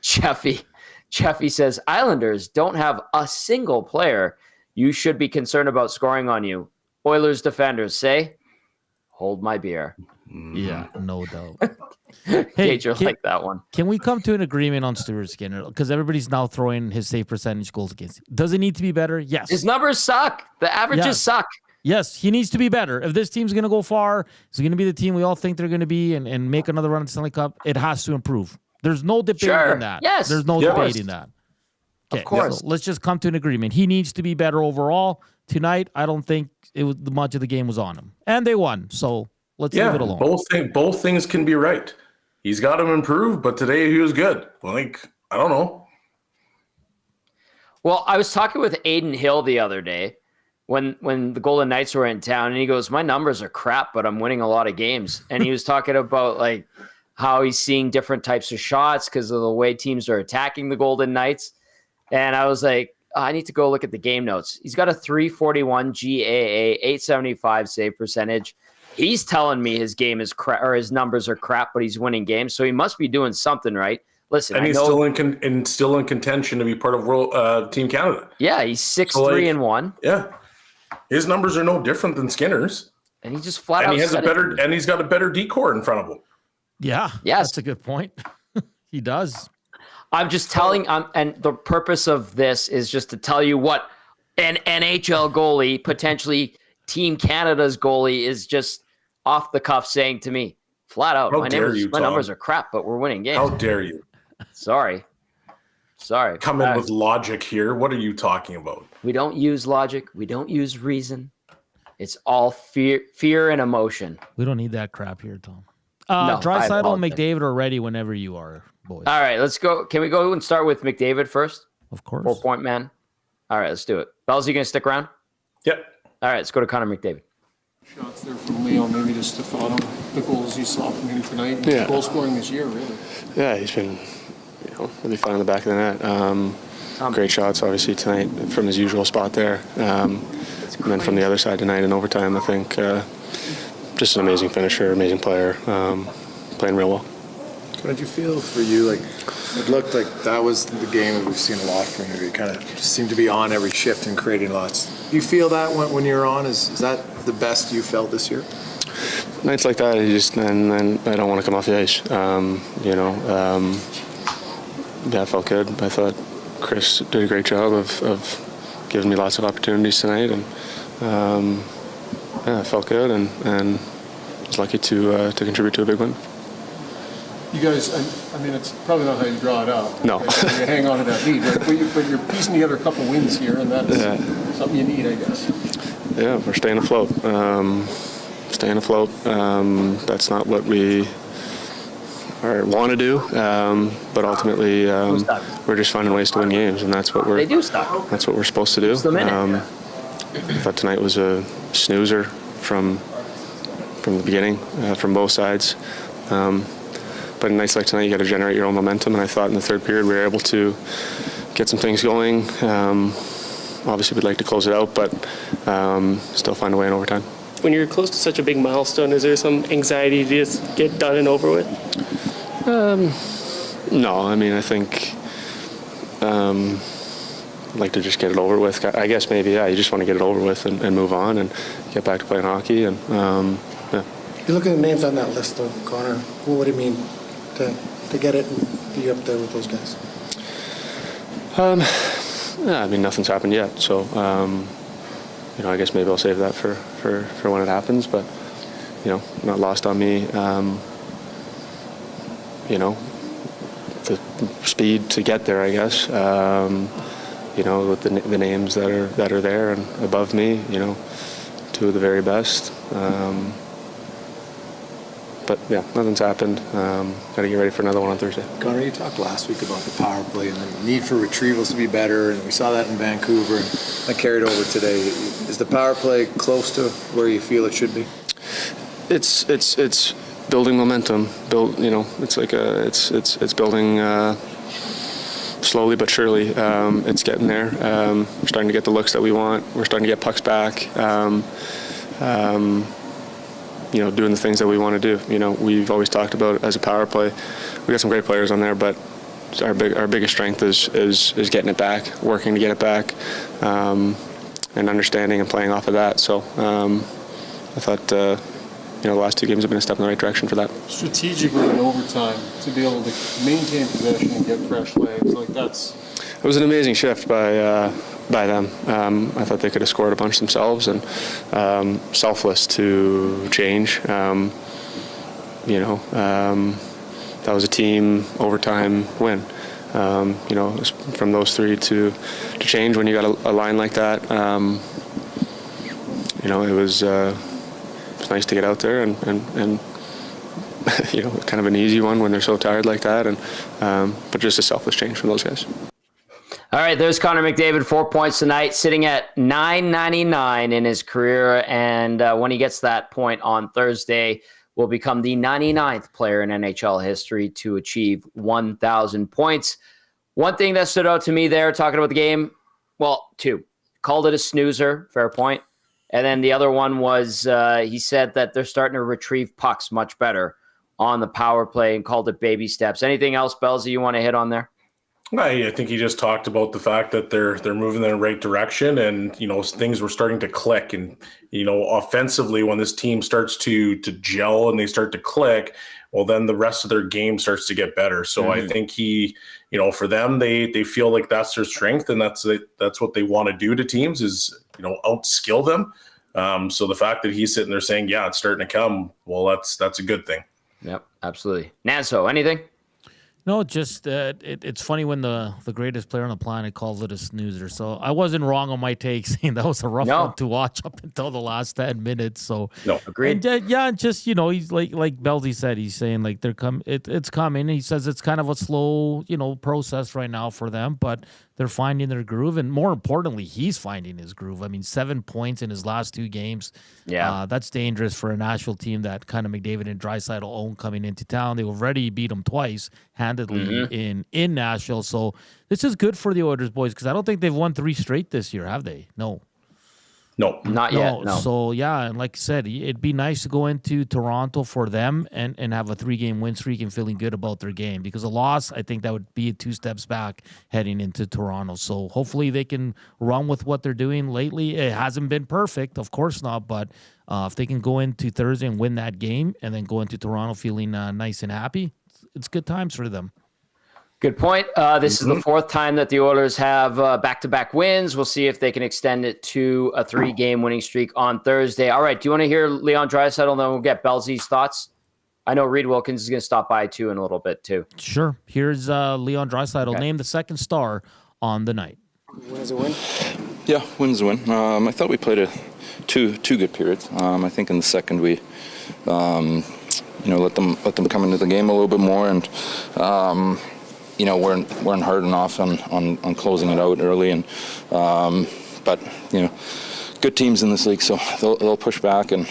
Jeffy says, Islanders don't have a single player you should be concerned about scoring on you. Oilers defenders say, hold my beer. Yeah, no doubt. Hey, like that one. Can we come to an agreement on Stuart Skinner? Because everybody's now throwing his save percentage goals against him. Does it need to be better? Yes. His numbers suck. The averages suck. Yes, he needs to be better. If this team's going to go far, it's going to be the team we all think they're going to be and make another run at the Stanley Cup, it has to improve. There's no debating that. Yes. There's no debating that. Okay, of course. So let's just come to an agreement. He needs to be better overall. Tonight, I don't think much of the game was on him. And they won, so let's leave it alone. Both things can be right. He's got him improved, but today he was good. I don't know. Well, I was talking with Aiden Hill the other day when the Golden Knights were in town, and he goes, my numbers are crap, but I'm winning a lot of games. And he was talking about how he's seeing different types of shots because of the way teams are attacking the Golden Knights. And I was like, I need to go look at the game notes. He's got a 341 GAA, 875 save percentage. He's telling me his game is crap, or his numbers are crap, but he's winning games, so he must be doing something right. Listen, and he's still in contention to be part of Team Canada. Yeah, he's 6-3-1. Yeah, his numbers are no different than Skinner's, and he just flat out. And he's got a better decor in front of him. Yeah, that's a good point. He does. I'm just telling, and the purpose of this is just to tell you what an NHL goalie, potentially Team Canada's goalie, is just off the cuff saying to me, flat out, my numbers are crap, but we're winning games. How dare you? Sorry. Come in with logic here. What are you talking about? We don't use logic. We don't use reason. It's all fear and emotion. We don't need that crap here, Tom. Draisaitl and McDavid are ready whenever you are, boys. All right, let's go. Can we go and start with McDavid first? Of course. 4-point man. All right, let's do it. Bell's, you going to stick around? Yep. All right, let's go to Connor McDavid. Shots there from Leo, maybe just to follow the goals you saw from him tonight. Yeah. Goal scoring this year, really. Yeah, he's been really fine in the back of the net. Great shots, obviously, tonight from his usual spot there. And then from the other side tonight in overtime, I think just an amazing finisher, amazing player, playing real well. What did you feel for you? It looked like that was the game that we've seen a lot from you. You kind of just seemed to be on every shift and creating lots. Do you feel that when you're on? Is that the best you felt this year? Nights like that, and I don't want to come off the ice. I felt good. I thought Chris did a great job of giving me lots of opportunities tonight, and I felt good and was lucky to contribute to a big win. You guys, I mean, it's probably not how you draw it up. No. Okay? You hang on to that lead, right? But you're piecing together a couple wins here, and that's something you need, I guess. Yeah, we're staying afloat. That's not what we want to do, but ultimately we're just finding ways to win games, and that's what we're supposed to do. I thought tonight was a snoozer from the beginning, from both sides. But a night like tonight, you got to generate your own momentum, and I thought in the third period we were able to get some things going. Obviously, we'd like to close it out, but still find a way in overtime. When you're close to such a big milestone, is there some anxiety to just get done and over with? No, I mean, I think I'd like to just get it over with. I guess maybe, you just want to get it over with and move on and get back to playing hockey. And You look at the names on that list, though, Connor. What would it mean to get it and be up there with those guys? I mean, nothing's happened yet, so I guess maybe I'll save that for when it happens. But not lost on me. The speed to get there, I guess. With the names that are there and above me, two of the very best. But nothing's happened. Got to get ready for another one on Thursday. Connor, you talked last week about the power play and the need for retrievals to be better, and we saw that in Vancouver, and that carried over today. Is the power play close to where you feel it should be? It's building momentum. It's like it's building slowly but surely. It's getting there. We're starting to get the looks that we want. We're starting to get pucks back. Doing the things that we want to do. We've always talked about as a power play. We got some great players on there, but our biggest strength is getting it back, working to get it back, and understanding and playing off of that. So I thought the last two games have been a step in the right direction for that. Strategically in overtime, to be able to maintain possession and get fresh legs, It was an amazing shift by them. I thought they could have scored a bunch themselves, and selfless to change. That was a team overtime win. From those three to change when you got a line like that. It was nice to get out there and kind of an easy one when they're so tired like that, but just a selfless change from those guys. All right, there's Connor McDavid, 4 points tonight, sitting at .999 in his career. And when he gets that point on Thursday, will become the 99th player in NHL history to achieve 1,000 points. One thing that stood out to me there, talking about the game, well, two. Called it a snoozer, fair point. And then the other one was he said that they're starting to retrieve pucks much better on the power play and called it baby steps. Anything else, Bells, you want to hit on there? I think he just talked about the fact that they're moving in the right direction, and things were starting to click. And offensively, when this team starts to gel and they start to click, well, then the rest of their game starts to get better. So I think he, for them, they feel like that's their strength, and that's what they want to do to teams is outskill them. So the fact that he's sitting there saying, "Yeah, it's starting to come," well, that's a good thing. Yep, absolutely. Nanso, anything? No, just it's funny when the greatest player on the planet calls it a snoozer. So I wasn't wrong on my take saying that was a rough one to watch up until the last 10 minutes. So no, agreed. And just he's like Belzy said, he's saying like it's coming. He says it's kind of a slow process right now for them, but they're finding their groove, and more importantly, he's finding his groove. I mean, 7 points in his last two games. Yeah, that's dangerous for a Nashville team that Connor McDavid and Draisaitl own coming into town. They already beat them twice handedly in Nashville. So this is good for the Oilers boys because I don't think they've won 3 straight this year, have they? No. No, not yet. No. So, yeah, and like I said, it'd be nice to go into Toronto for them and have a 3-game win streak and feeling good about their game, because a loss, I think that would be 2 steps back heading into Toronto. So hopefully they can run with what they're doing lately. It hasn't been perfect, of course not, but if they can go into Thursday and win that game and then go into Toronto feeling nice and happy, it's good times for them. Good point. This is the 4th time that the Oilers have back-to-back wins. We'll see if they can extend it to a 3-game winning streak on Thursday. All right, do you want to hear Leon Draisaitl, and then we'll get Belzy's thoughts? I know Reid Wilkins is going to stop by too in a little bit too. Sure. Here's Leon Draisaitl, named the second star on the night. Win is a win? Yeah, win's a win. I thought we played two good periods. I think in the second we, let them come into the game a little bit more, and weren't hard enough on closing it out early, and but good teams in this league, so they'll push back, and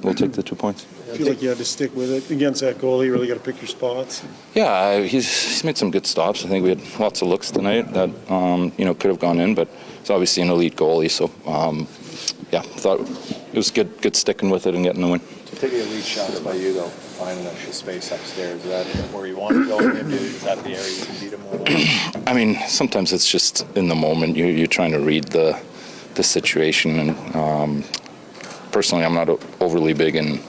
we'll take the 2 points. I feel like you had to stick with it against that goalie. You really got to pick your spots. Yeah, he's made some good stops. I think we had lots of looks tonight that could have gone in, but it's obviously an elite goalie. So I thought it was good sticking with it and getting the win. Taking elite shots by you though, finding extra space upstairs. Is that where you want to go? Is that the area you can beat him more? I mean, sometimes it's just in the moment. You're trying to read the situation, and personally, I'm not overly big in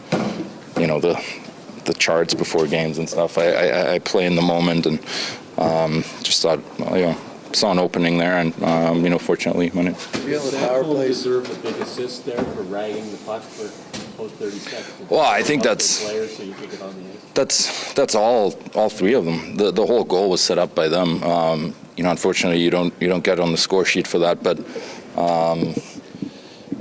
the charts before games and stuff. I play in the moment, and just thought, saw an opening there, and fortunately won it. Power play deserve a big assist there for ragging the puck for post 30 seconds. Well, I think that's all three of them. The whole goal was set up by them. Unfortunately, you don't get on the score sheet for that, but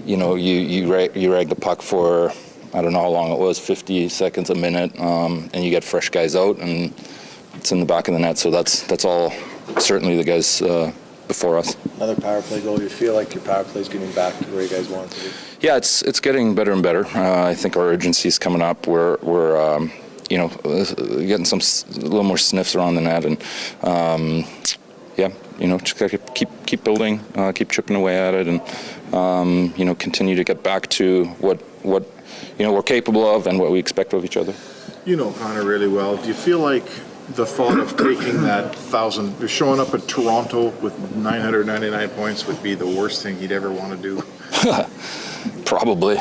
you rag the puck for, I don't know how long it was, 50 seconds, a minute, and you get fresh guys out, and it's in the back of the net. So that's all. Certainly the guys before us. Another power play goal. You feel like your power play is getting back to where you guys want it to be? Yeah, it's getting better and better. I think our urgency is coming up. We're getting a little more sniffs around the net, and just gotta keep building, keep chipping away at it, and continue to get back to what we're capable of and what we expect of each other. You know Connor really well. Do you feel like the thought of taking that 1,000, showing up at Toronto with 999 points would be the worst thing he'd ever want to do? Probably.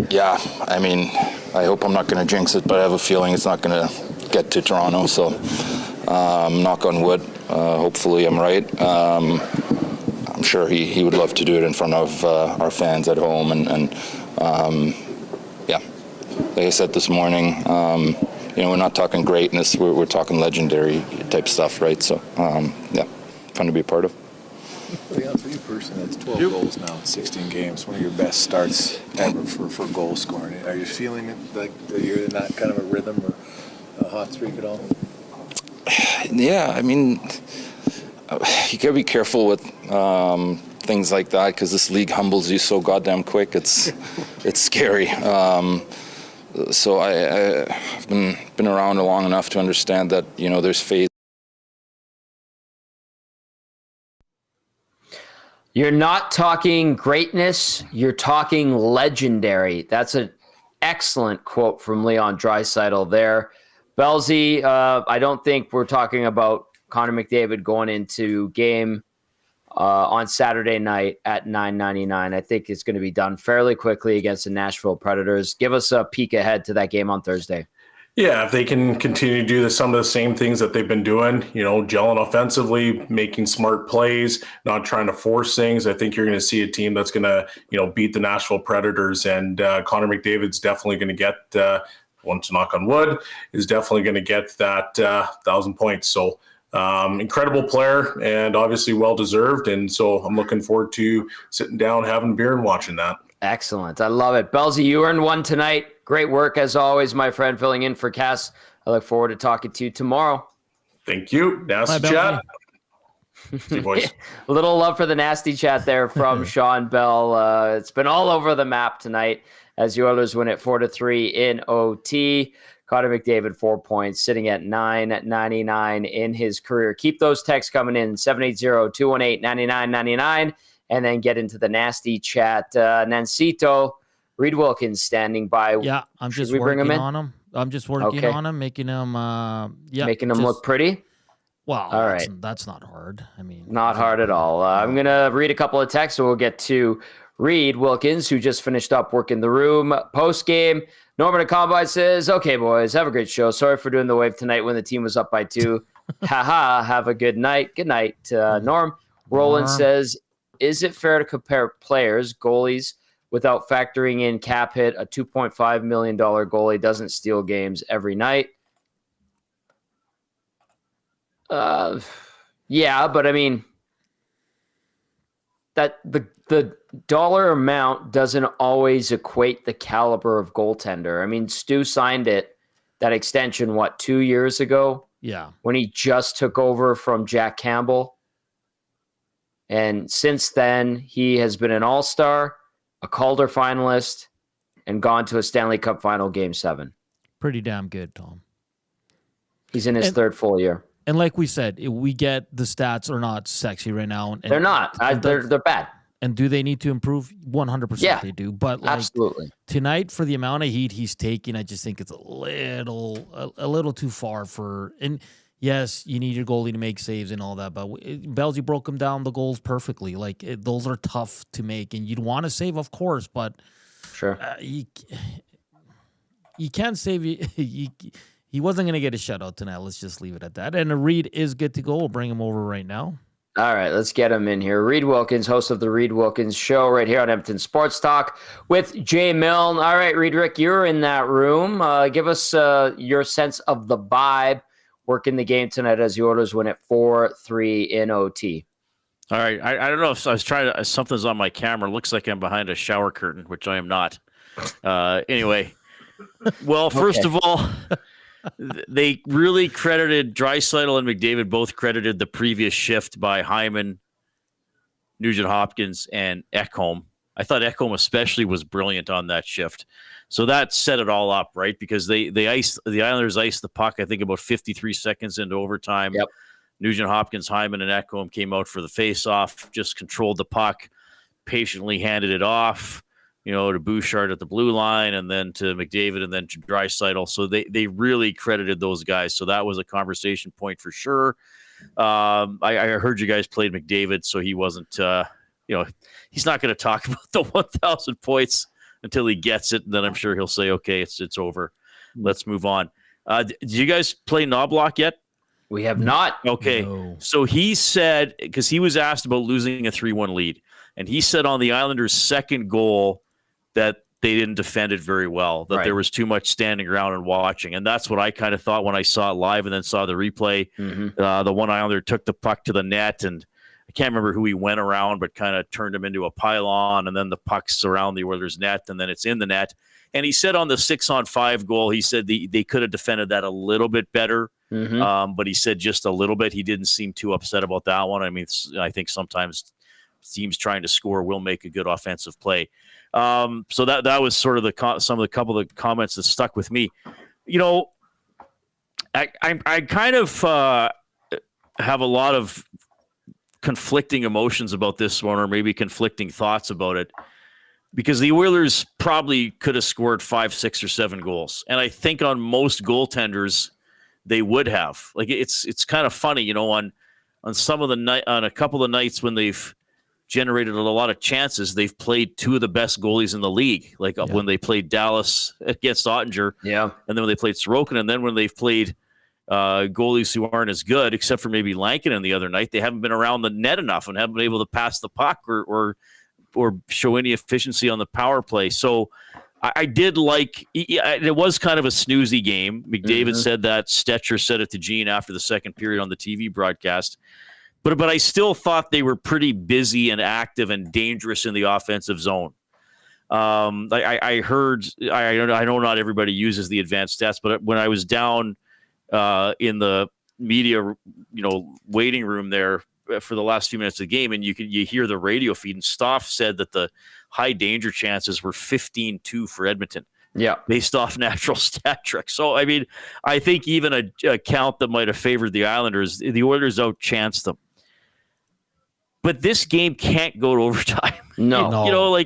Yeah, I mean, I hope I'm not going to jinx it, but I have a feeling it's not going to get to Toronto, so knock on wood. Hopefully I'm right. I'm sure he would love to do it in front of our fans at home, and like I said this morning, we're not talking greatness, we're talking legendary type stuff, right? So, fun to be a part of. For you personally, that's 12 goals now in 16 games. One of your best starts ever for goal scoring. Are you feeling it like you're in that kind of a rhythm or a hot streak at all? Yeah, I mean, you gotta be careful with things like that, because this league humbles you so goddamn quick. It's scary. So I've been around long enough to understand that there's phase. You're not talking greatness, you're talking legendary. That's an excellent quote from Leon Draisaitl there. Bellsy, I don't think we're talking about Connor McDavid going into game on Saturday night at $9.99. I think it's going to be done fairly quickly against the Nashville Predators. Give us a peek ahead to that game on Thursday. Yeah, if they can continue to do some of the same things that they've been doing, gelling offensively, making smart plays, not trying to force things, I think you're going to see a team that's going to, beat the Nashville Predators. And Connor McDavid's definitely going to get, one to knock on wood, is definitely going to get that 1,000 points. So incredible player, and obviously well-deserved. And so I'm looking forward to sitting down, having beer, and watching that. Excellent. I love it. Bellsy, you earned one tonight. Great work as always, my friend, filling in for Cass. I look forward to talking to you tomorrow. Thank you. Nasty chat. See you, boys. A little love for the nasty chat there from Shawn Bell. It's been all over the map tonight as the Oilers win it 4-3 in OT. Connor McDavid, 4 points, sitting at $9.99 in his career. Keep those texts coming in, 780-218-9999, and then get into the nasty chat. Nancito, Reid Wilkins standing by. Yeah, I'm just working on him. I'm just working on him, making him making him look pretty. Well, all right. That's not hard. I mean, not hard at all. I'm going to read a couple of texts, so we'll get to Reid Wilkins, who just finished up working the room post-game. Norman at Combine says, okay, boys, have a great show. Sorry for doing the wave tonight when the team was up by 2. Haha, have a good night. Good night, Norm. Roland says, is it fair to compare players, goalies, without factoring in cap hit. A $2.5 million goalie doesn't steal games every night. Yeah, but I mean, that the dollar amount doesn't always equate the caliber of goaltender. I mean, Stu signed that extension, 2 years ago? Yeah. When he just took over from Jack Campbell. And since then, he has been an all-star, a Calder finalist, and gone to a Stanley Cup final Game 7. Pretty damn good, Tom. He's in his third full year. And like we said, we get the stats are not sexy right now. And they're not. They're bad. And do they need to improve? 100% they do. But absolutely. Tonight, for the amount of heat he's taking, I just think it's a little too far for. And yes, you need your goalie to make saves and all that. But Bells, you broke them down the goals perfectly. Those are tough to make, and you'd want to save, of course, but sure, you can't save. He wasn't going to get a shutout tonight. Let's just leave it at that. And Reid is good to go. We'll bring him over right now. All right, let's get him in here. Reid Wilkins, host of the Reid Wilkins Show right here on Edmonton Sports Talk with Jay Milne. All right, Rick, you're in that room. Give us your sense of the vibe working the game tonight as the Oilers win it 4-3 in OT. All right, I don't know if I was trying to, something's on my camera. Looks like I'm behind a shower curtain, which I am not. Anyway, well, first of all, they really credited Draisaitl and McDavid, both credited the previous shift by Hyman, Nugent-Hopkins, and Ekholm. I thought Ekholm especially was brilliant on that shift. So that set it all up, right? Because the Islanders iced the puck, I think, about 53 seconds into overtime. Yep. Nugent-Hopkins, Hyman, and Ekholm came out for the face-off, just controlled the puck, patiently handed it off, to Bouchard at the blue line, and then to McDavid, and then to Draisaitl. So they really credited those guys. So that was a conversation point for sure. I heard you guys played McDavid, so he wasn't, he's not going to talk about the 1,000 points until he gets it. And then I'm sure he'll say, okay, it's over. Let's move on. Did you guys play Knobloch yet? We have not. Okay. No. So he said, because he was asked about losing a 3-1 lead, and he said on the Islanders' second goal that they didn't defend it very well, that there was too much standing around and watching. And that's what I kind of thought when I saw it live and then saw the replay. Mm-hmm. The one Islander took the puck to the net, and I can't remember who he went around, but kind of turned him into a pylon, and then the puck's around the Oilers' net, and then it's in the net. And he said on the 6-on-5 goal, he said they could have defended that a little bit better, but he said just a little bit. He didn't seem too upset about that one. I mean, I think sometimes teams trying to score will make a good offensive play. So that was sort of some of the couple of comments that stuck with me. I kind of have a lot of conflicting emotions about this one, or maybe conflicting thoughts about it, because the Oilers probably could have scored 5, 6, or 7 goals, and I think on most goaltenders they would have. Like it's kind of funny, on some of the on a couple of nights when they've generated a lot of chances, they've played two of the best goalies in the league. Like when they played Dallas against Ottinger, and then when they played Sorokin, and then when they've played goalies who aren't as good, except for maybe Lankinen the other night, they haven't been around the net enough and haven't been able to pass the puck or show any efficiency on the power play. So I did like it was kind of a snoozy game. McDavid said that. Stetcher said it to Gene after the second period on the TV broadcast. But I still thought they were pretty busy and active and dangerous in the offensive zone. I heard, I know not everybody uses the advanced stats, but when I was down in the media, waiting room there for the last few minutes of the game, and you hear the radio feed, and Stoff said that the high danger chances were 15-2 for Edmonton. Yeah, based off natural stat tricks. So, I mean, I think even a count that might have favored the Islanders, the Oilers outchanced them. But this game can't go to overtime. No.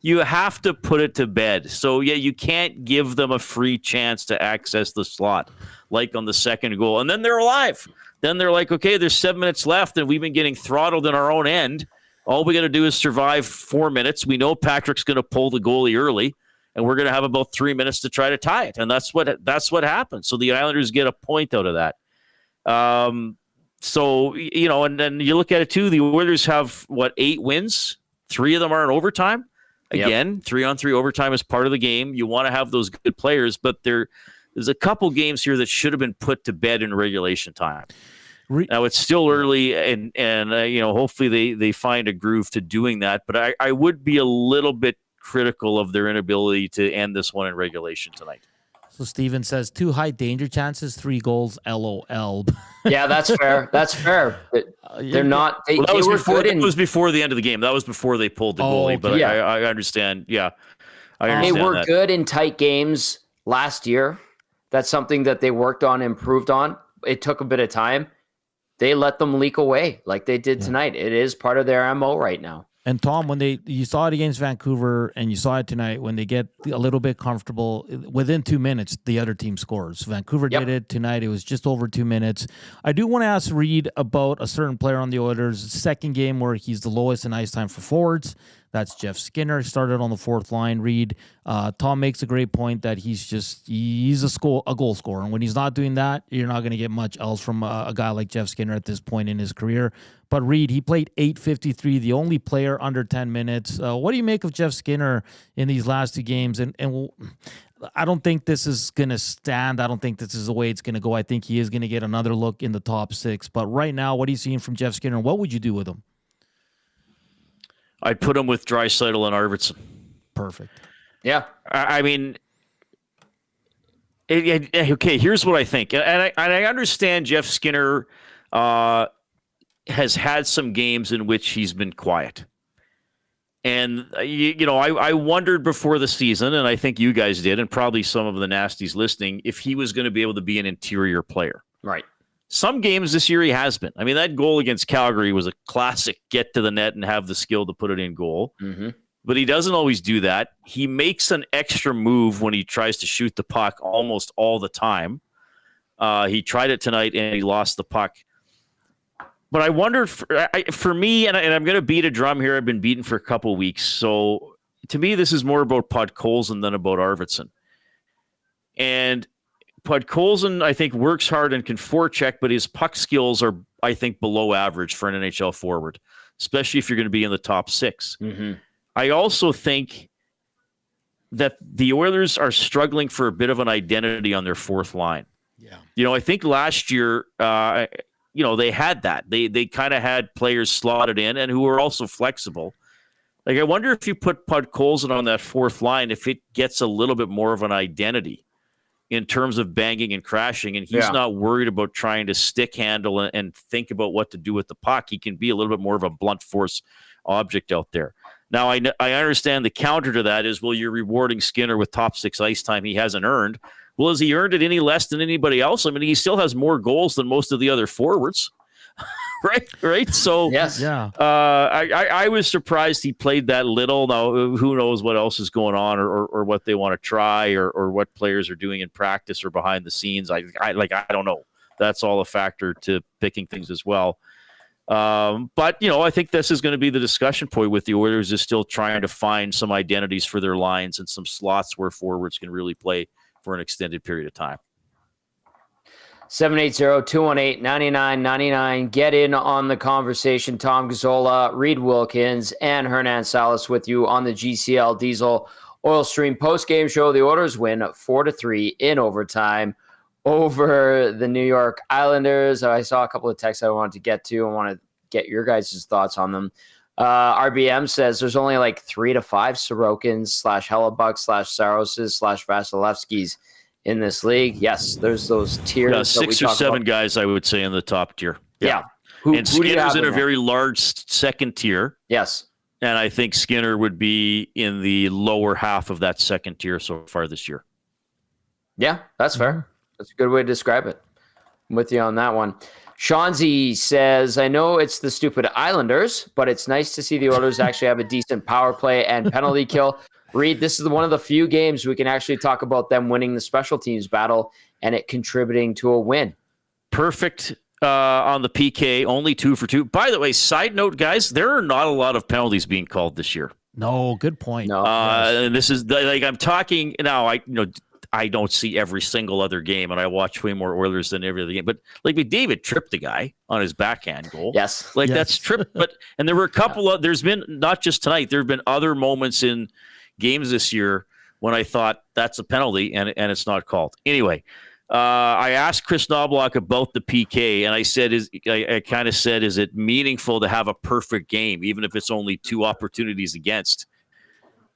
You have to put it to bed. So, yeah, you can't give them a free chance to access the slot, like on the second goal. And then they're alive. Then they're like, okay, there's 7 minutes left, and we've been getting throttled in our own end. All we got to do is survive 4 minutes. We know Patrick's going to pull the goalie early, and we're going to have about 3 minutes to try to tie it. And that's what happened. So the Islanders get a point out of that. So, and then you look at it too, the Oilers have 8 wins? 3 of them are in overtime. Again, 3-on-3 overtime is part of the game. You want to have those good players, but there's a couple games here that should have been put to bed in regulation time. Now it's still early, and hopefully they find a groove to doing that. But I would be a little bit critical of their inability to end this one in regulation tonight. So Steven says 2 high danger chances, 3 goals, LOL. Yeah, that's fair. That's fair. They're not. That was before the end of the game. That was before they pulled the goalie. Okay. But I understand. Yeah, I understand. They were that. good in tight games last year. That's something that they worked on, improved on. It took a bit of time. They let them leak away like they did tonight. It is part of their MO right now. And Tom, when you saw it against Vancouver and you saw it tonight, when they get a little bit comfortable, within 2 minutes, the other team scores. Vancouver did it tonight. It was just over 2 minutes. I do want to ask Reid about a certain player on the Oilers' second game where he's the lowest in ice time for forwards. That's Jeff Skinner. Started on the fourth line. Reid, Tom makes a great point that he's a goal scorer. And when he's not doing that, you're not going to get much else from a guy like Jeff Skinner at this point in his career. But Reid, he played 8:53, the only player under 10 minutes. What do you make of Jeff Skinner in these last 2 games? And I don't think this is going to stand. I don't think this is the way it's going to go. I think he is going to get another look in the top 6. But right now, what are you seeing from Jeff Skinner? What would you do with him? I'd put him with Draisaitl and Arvidsson. Perfect. Yeah. I mean, okay, here's what I think. And I understand Jeff Skinner has had some games in which he's been quiet. And, I wondered before the season, and I think you guys did, and probably some of the nasties listening, if he was going to be able to be an interior player. Right. Some games this year he has been. I mean, that goal against Calgary was a classic get to the net and have the skill to put it in goal. Mm-hmm. But he doesn't always do that. He makes an extra move when he tries to shoot the puck almost all the time. He tried it tonight and he lost the puck. But I wonder, for me, and I'm going to beat a drum here. I've been beaten for a couple of weeks. So to me, this is more about Podkolzin than about Arvidsson. And Podkolzin, I think, works hard and can forecheck, but his puck skills are, I think, below average for an NHL forward, especially if you're going to be in the top 6. Mm-hmm. I also think that the Oilers are struggling for a bit of an identity on their fourth line. Yeah. I think last year, they had that. They kind of had players slotted in and who were also flexible. Like, I wonder if you put Podkolzin on that fourth line, if it gets a little bit more of an identity in terms of banging and crashing, and he's not worried about trying to stick handle and think about what to do with the puck. He can be a little bit more of a blunt force object out there. Now, I understand the counter to that is, well, you're rewarding Skinner with top 6 ice time he hasn't earned. Well, has he earned it any less than anybody else? I mean, he still has more goals than most of the other forwards. Right. So yes, I was surprised he played that little. Now, who knows what else is going on, or what they want to try, or what players are doing in practice or behind the scenes. I don't know. That's all a factor to picking things as well. But I think this is going to be the discussion point with the Oilers, is still trying to find some identities for their lines and some slots where forwards can really play for an extended period of time. 780-218-9999. Get in on the conversation. Tom Gazzola, Reid Wilkins, and Hernan Salas with you on the GCL Diesel Oil Stream post-game show. The Oilers win 4-3 in overtime over the New York Islanders. I saw a couple of texts I wanted to get to. I want to get your guys' thoughts on them. RBM says there's only like 3 to 5 Sorokins / Hellebucks / Saroses / Vasilevskis in this league. Yes, there's those tiers. Yeah, 6 or 7 guys, I would say, in the top tier. Yeah. And Skinner's in a very large second tier. Yes. And I think Skinner would be in the lower half of that second tier so far this year. Yeah, that's fair. That's a good way to describe it. I'm with you on that one. Shawnzy says, I know it's the stupid Islanders, but it's nice to see the Oilers actually have a decent power play and penalty kill. Reid, this is one of the few games we can actually talk about them winning the special teams battle and it contributing to a win. Perfect on the PK, only 2 for 2. By the way, side note, guys, there are not a lot of penalties being called this year. No, good point. No, and this is like, I'm talking now. I don't see every single other game, and I watch way more Oilers than every other game. But like McDavid tripped the guy on his backhand goal. Yes. Like that's tripped. And there were a couple of, there's been, not just tonight, there have been other moments in games this year when I thought that's a penalty and it's not called. Anyway, I asked Chris Knobloch about the PK, and I said, I kind of said, is it meaningful to have a perfect game, even if it's only 2 opportunities against?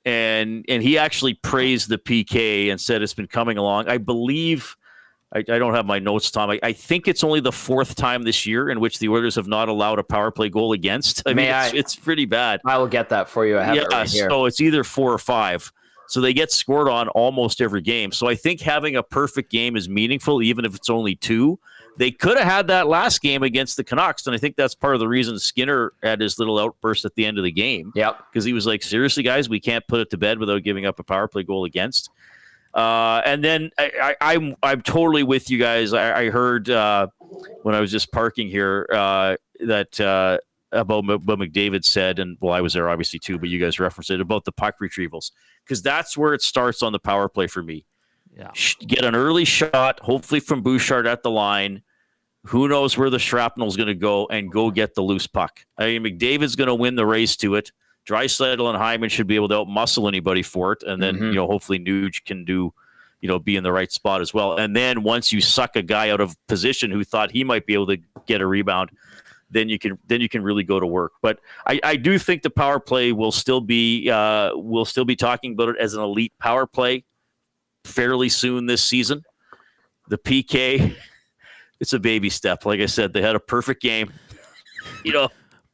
And he actually praised the PK and said it's been coming along. I believe, I don't have my notes, Tom. I think it's only the 4th time this year in which the Oilers have not allowed a power play goal against. I mean, it's pretty bad. I will get that for you. I have it right here. So it's either 4 or 5. So they get scored on almost every game. So I think having a perfect game is meaningful, even if it's only 2. They could have had that last game against the Canucks, and I think that's part of the reason Skinner had his little outburst at the end of the game. Yep. Because he was like, seriously, guys, we can't put it to bed without giving up a power play goal against. And then I'm totally with you guys. I heard when I was just parking here that about what McDavid said, and well, I was there obviously too, but you guys referenced it about the puck retrievals, because that's where it starts on the power play for me. Yeah. Get an early shot, hopefully from Bouchard at the line. Who knows where the shrapnel is going to go, and go get the loose puck. I mean, McDavid's going to win the race to it. Draisaitl and Hyman should be able to outmuscle anybody for it, and then hopefully Nuge can do, be in the right spot as well. And then once you suck a guy out of position who thought he might be able to get a rebound, then you can really go to work. But I do think the power play will still be talking about it as an elite power play fairly soon this season. The PK, it's a baby step. Like I said, they had a perfect game.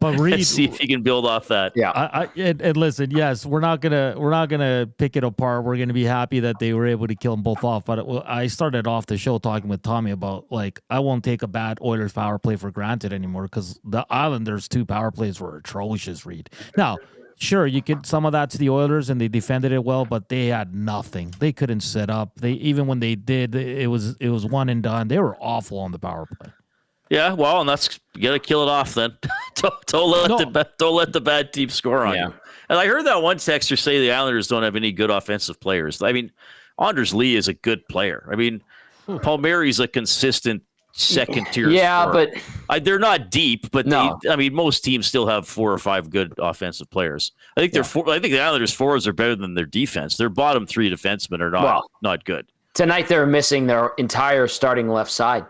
But Reid, let's see if you can build off that. Yeah. And listen, yes, we're not gonna pick it apart. We're gonna be happy that they were able to kill them both off. But I started off the show talking with Tommy about, like, I won't take a bad Oilers power play for granted anymore, because the Islanders' 2 power plays were atrocious. Reid. Now, sure, you could some of that to the Oilers, and they defended it well, but they had nothing. They couldn't set up. Even when they did, it was one and done. They were awful on the power play. Yeah, well, and you got to kill it off then. don't let the bad team score on you. And I heard that one texter say the Islanders don't have any good offensive players. I mean, Anders Lee is a good player. I mean, Palmieri's a consistent second-tier scorer. But they're not deep. But most teams still have 4 or 5 good offensive players. I think I think the Islanders' forwards are better than their defense. Their bottom 3 defensemen are not good. Tonight they're missing their entire starting left side.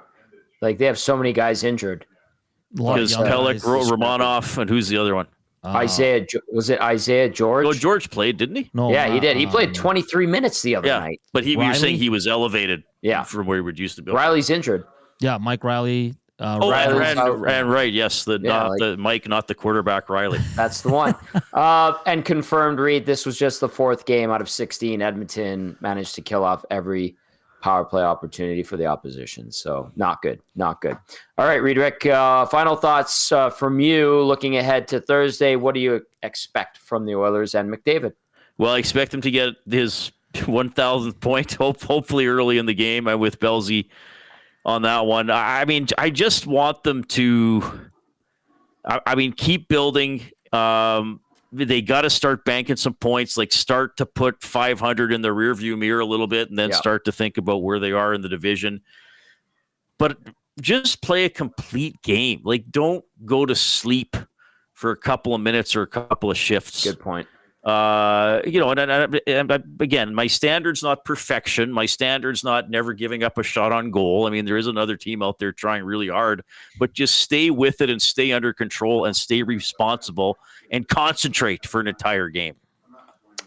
Like, they have so many guys injured. Because Pelech, Romanov, and who's the other one? Isaiah George? Oh, George played, didn't he? No. Yeah, he did. He played 23 minutes the other night. But you're saying he was elevated from where he would used to be. Riley's injured. Yeah, Mike Riley. Right. Yes, the Mike, not the quarterback, Riley. That's the one. And confirmed, Reid, this was just the 4th game out of 16. Edmonton managed to kill off every power play opportunity for the opposition. So not good. All right, Reid, Rick, final thoughts from you looking ahead to Thursday. What do you expect from the Oilers and McDavid? Well, I expect him to get his 1,000th point, hopefully early in the game. I'm with Bellsy on that one. I mean, I just want them to, keep building. They got to start banking some points, like start to put 500 in the rearview mirror a little bit, and then start to think about where they are in the division. But just play a complete game. Like, don't go to sleep for a couple of minutes or a couple of shifts. Good point. And again, my standard's not perfection. My standard's not never giving up a shot on goal. I mean, there is another team out there trying really hard, but just stay with it and stay under control and stay responsible and concentrate for an entire game.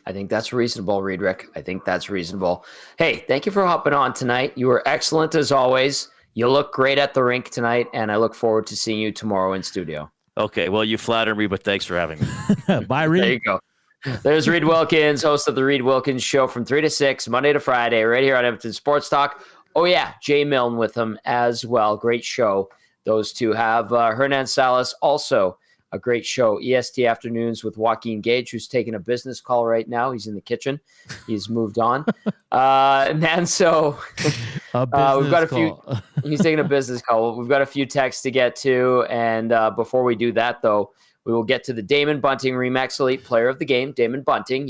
I think that's reasonable, Reid, Rick. I think that's reasonable. Hey, thank you for hopping on tonight. You were excellent as always. You look great at the rink tonight, and I look forward to seeing you tomorrow in studio. Okay, well, you flatter me, but thanks for having me. Bye, Reid. There you go. There's Reid Wilkins, host of the Reid Wilkins Show from 3 to 6, Monday to Friday, right here on Edmonton Sports Talk. Oh, yeah, Jay Milne with him as well. Great show those two have. Hernan Salas, also a great show. EST Afternoons with Joaquin Gage, who's taking a business call right now. He's in the kitchen. He's moved on. And then so we've got a few. He's taking a business call. We've got a few texts to get to. And before we do that, though, we will get to the Damon Bunting Remax Elite Player of the Game. Damon Bunting,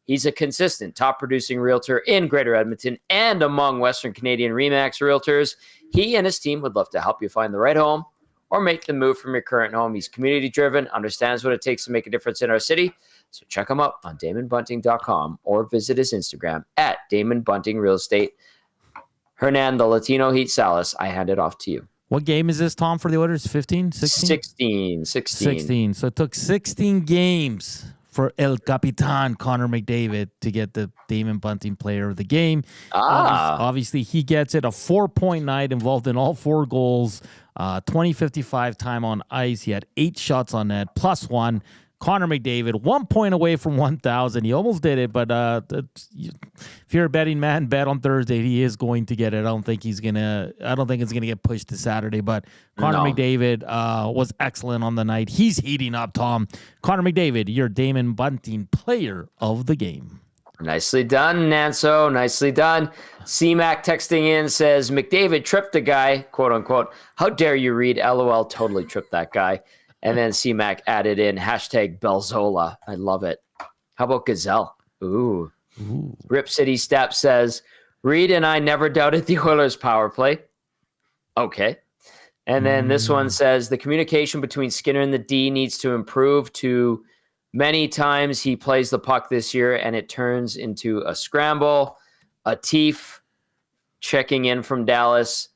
He's a consistent top-producing realtor in Greater Edmonton and among Western Canadian RE/MAX realtors. He and his team would love to help you find the right home or make the move from your current home. He's community-driven, understands what it takes to make a difference in our city. So check him out on DamonBunting.com or visit his Instagram at DamonBuntingRealEstate. Hernan, the Latino Heat Salas, I hand it off to you. What game is this, Tom, for the Oilers? 15? 16? 16. So it took 16 games for El Capitan, Connor McDavid, to get the Damon Bunting Player of the Game. Obviously, he gets it. A 4-point night, involved in all 4 goals. 20-55 time on ice. He had 8 shots on net, +1. Connor McDavid, 1 point away from 1,000. He almost did it, but if you're a betting man, bet on Thursday. He is going to get it. I don't think it's gonna get pushed to Saturday. But Connor McDavid was excellent on the night. He's heating up, Tom. Connor McDavid, your Damon Bunting Player of the Game. Nicely done, Nanso. Nicely done. C-Mac texting in says, McDavid tripped the guy, quote unquote. How dare you read? LOL, totally tripped that guy. And then C-Mac added in #Belzola. I love it. How about Gazelle? Ooh. Rip City Step says, Reid and I never doubted the Oilers' power play. Okay. And then this one says, the communication between Skinner and the D needs to improve. Too many times he plays the puck this year and it turns into a scramble. Atif checking in from Dallas.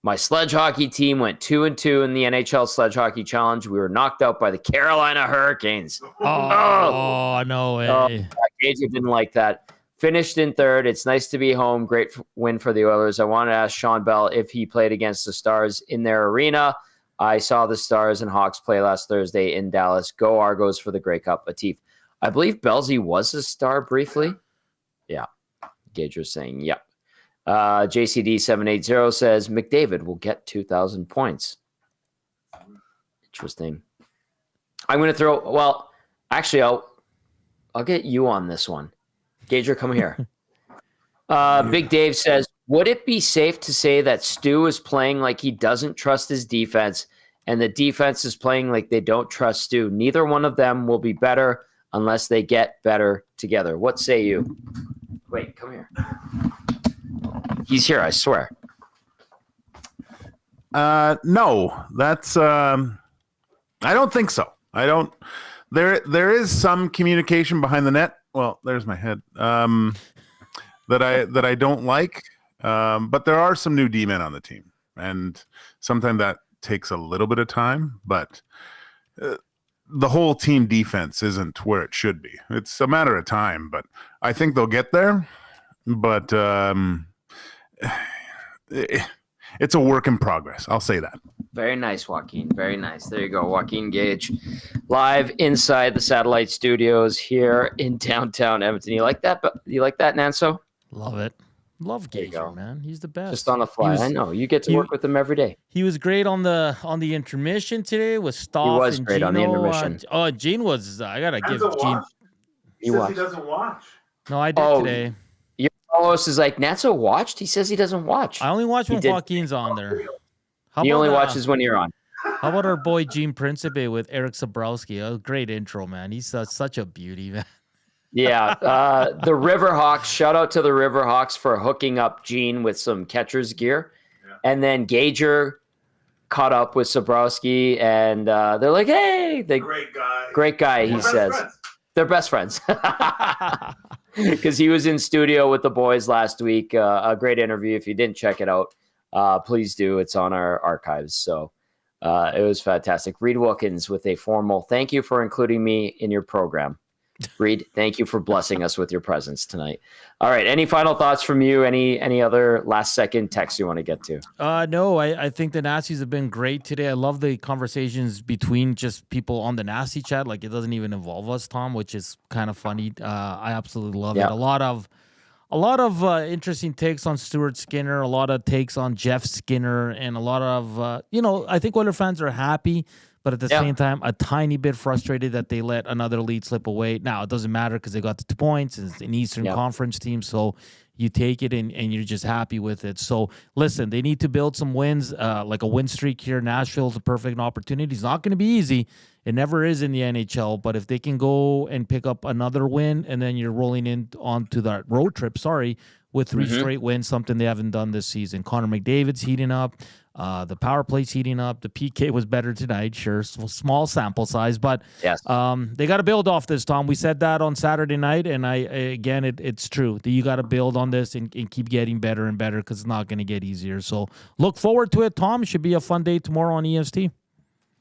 My sledge hockey team went 2-2 in the NHL Sledge Hockey Challenge. We were knocked out by the Carolina Hurricanes. Oh no way. Gage didn't like that. Finished in 3rd. It's nice to be home. Great win for the Oilers. I want to ask Shawn Bell if he played against the Stars in their arena. I saw the Stars and Hawks play last Thursday in Dallas. Go Argos for the Grey Cup. Atif. I believe Belzy was a Star briefly. Yeah. Gage was saying, yep. JCD780 says McDavid will get 2,000 points. Interesting. I'm going to throw. Well, actually, I'll get you on this one. Gager, come here. Big Dave says, would it be safe to say that Stu is playing like he doesn't trust his defense, and the defense is playing like they don't trust Stu? Neither one of them will be better unless they get better together. What say you? Wait, come here. He's here, I swear. No, that's I don't think so. I don't. There is some communication behind the net. Well, there's my head. That I don't like. But there are some new D-men on the team, and sometimes that takes a little bit of time. But the whole team defense isn't where it should be. It's a matter of time, but I think they'll get there. But it's a work in progress. I'll say that. Very nice, Joaquin. Very nice. There you go, Joaquin Gage, live inside the satellite studios here in downtown Edmonton. You like that? You like that, Nanso? Love it. Love Gager, man. He's the best. Just on the fly. I know. You get to work with him every day. He was great on the intermission today with Stoff. He was great on the intermission. Gene was. I gotta give Gene. He says he doesn't watch. No, I did today. Your Carlos is like, Natso watched? He says he doesn't watch. I only watch when Joaquin's on there. He only watches when you're on. How about our boy Gene Principe with Eric Sabrowski? A great intro, man. He's such a beauty, man. Yeah. The Riverhawks, shout out to the Riverhawks for hooking up Gene with some catcher's gear. Yeah. And then Gager caught up with Sabrowski, and they're like, hey. Great guy, he says. They're best friends. Because he was in studio with the boys last week. A great interview. If you didn't check it out, please do. It's on our archives. So it was fantastic. Reid Wilkins with a formal thank you for including me in your program. Reid, thank you for blessing us with your presence tonight. All right. Any final thoughts from you? Any other last second texts you want to get to? No, I think the Nasties have been great today. I love the conversations between just people on the Nasty chat. Like, it doesn't even involve us, Tom, which is kind of funny. I absolutely love it. A lot of interesting takes on Stuart Skinner, a lot of takes on Jeff Skinner, and a lot of, I think Oilers fans are happy, but at the same time, a tiny bit frustrated that they let another lead slip away. Now, it doesn't matter because they got the 2 points. It's an Eastern Conference team, so you take it and you're just happy with it. So, listen, they need to build some wins, like a win streak here. Nashville's a perfect opportunity. It's not going to be easy. It never is in the NHL, but if they can go and pick up another win, and then you're rolling in onto that road trip, with 3 straight wins, something they haven't done this season. Connor McDavid's heating up. The power play's heating up. The PK was better tonight, sure. Small sample size, but yes. They got to build off this, Tom. We said that on Saturday night, and it's true. You got to build on this and keep getting better and better because it's not going to get easier. So look forward to it, Tom. It should be a fun day tomorrow on EST.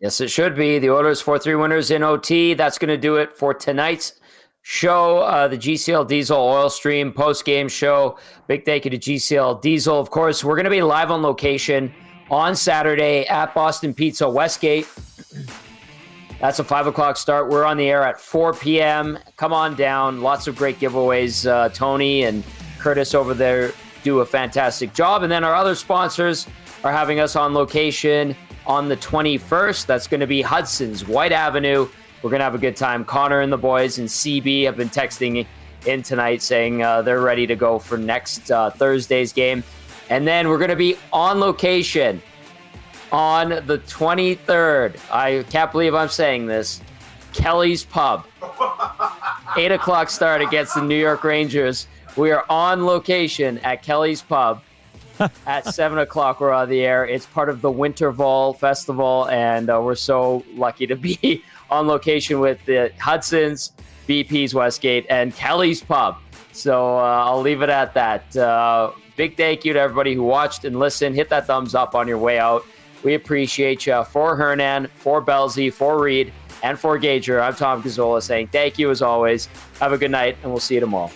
Yes, it should be. The Oilers 4-3 winners in OT. That's going to do it for tonight's show, the GCL Diesel Oil Stream post-game show. Big thank you to GCL Diesel. Of course, we're going to be live on location on Saturday at Boston Pizza Westgate. That's a 5 o'clock start. We're on the air at 4 p.m. Come on down. Lots of great giveaways. Tony and Curtis over there do a fantastic job. And then our other sponsors are having us on location on the 21st. That's going to be Hudson's, White Avenue. We're going to have a good time. Connor and the boys and CB have been texting in tonight saying they're ready to go for next Thursday's game. And then we're going to be on location on the 23rd. I can't believe I'm saying this. Kelly's Pub. 8 o'clock start against the New York Rangers. We are on location at Kelly's Pub. At 7 o'clock, we're on the air. It's part of the Winterval Festival, and we're so lucky to be on location with the Hudson's, BP's Westgate, and Kelly's Pub. So I'll leave it at that. Big thank you to everybody who watched and listened. Hit that thumbs up on your way out. We appreciate you. For Hernan, for Bellsy, for Reid, and for Gager, I'm Tom Gazzola saying thank you as always. Have a good night, and we'll see you tomorrow.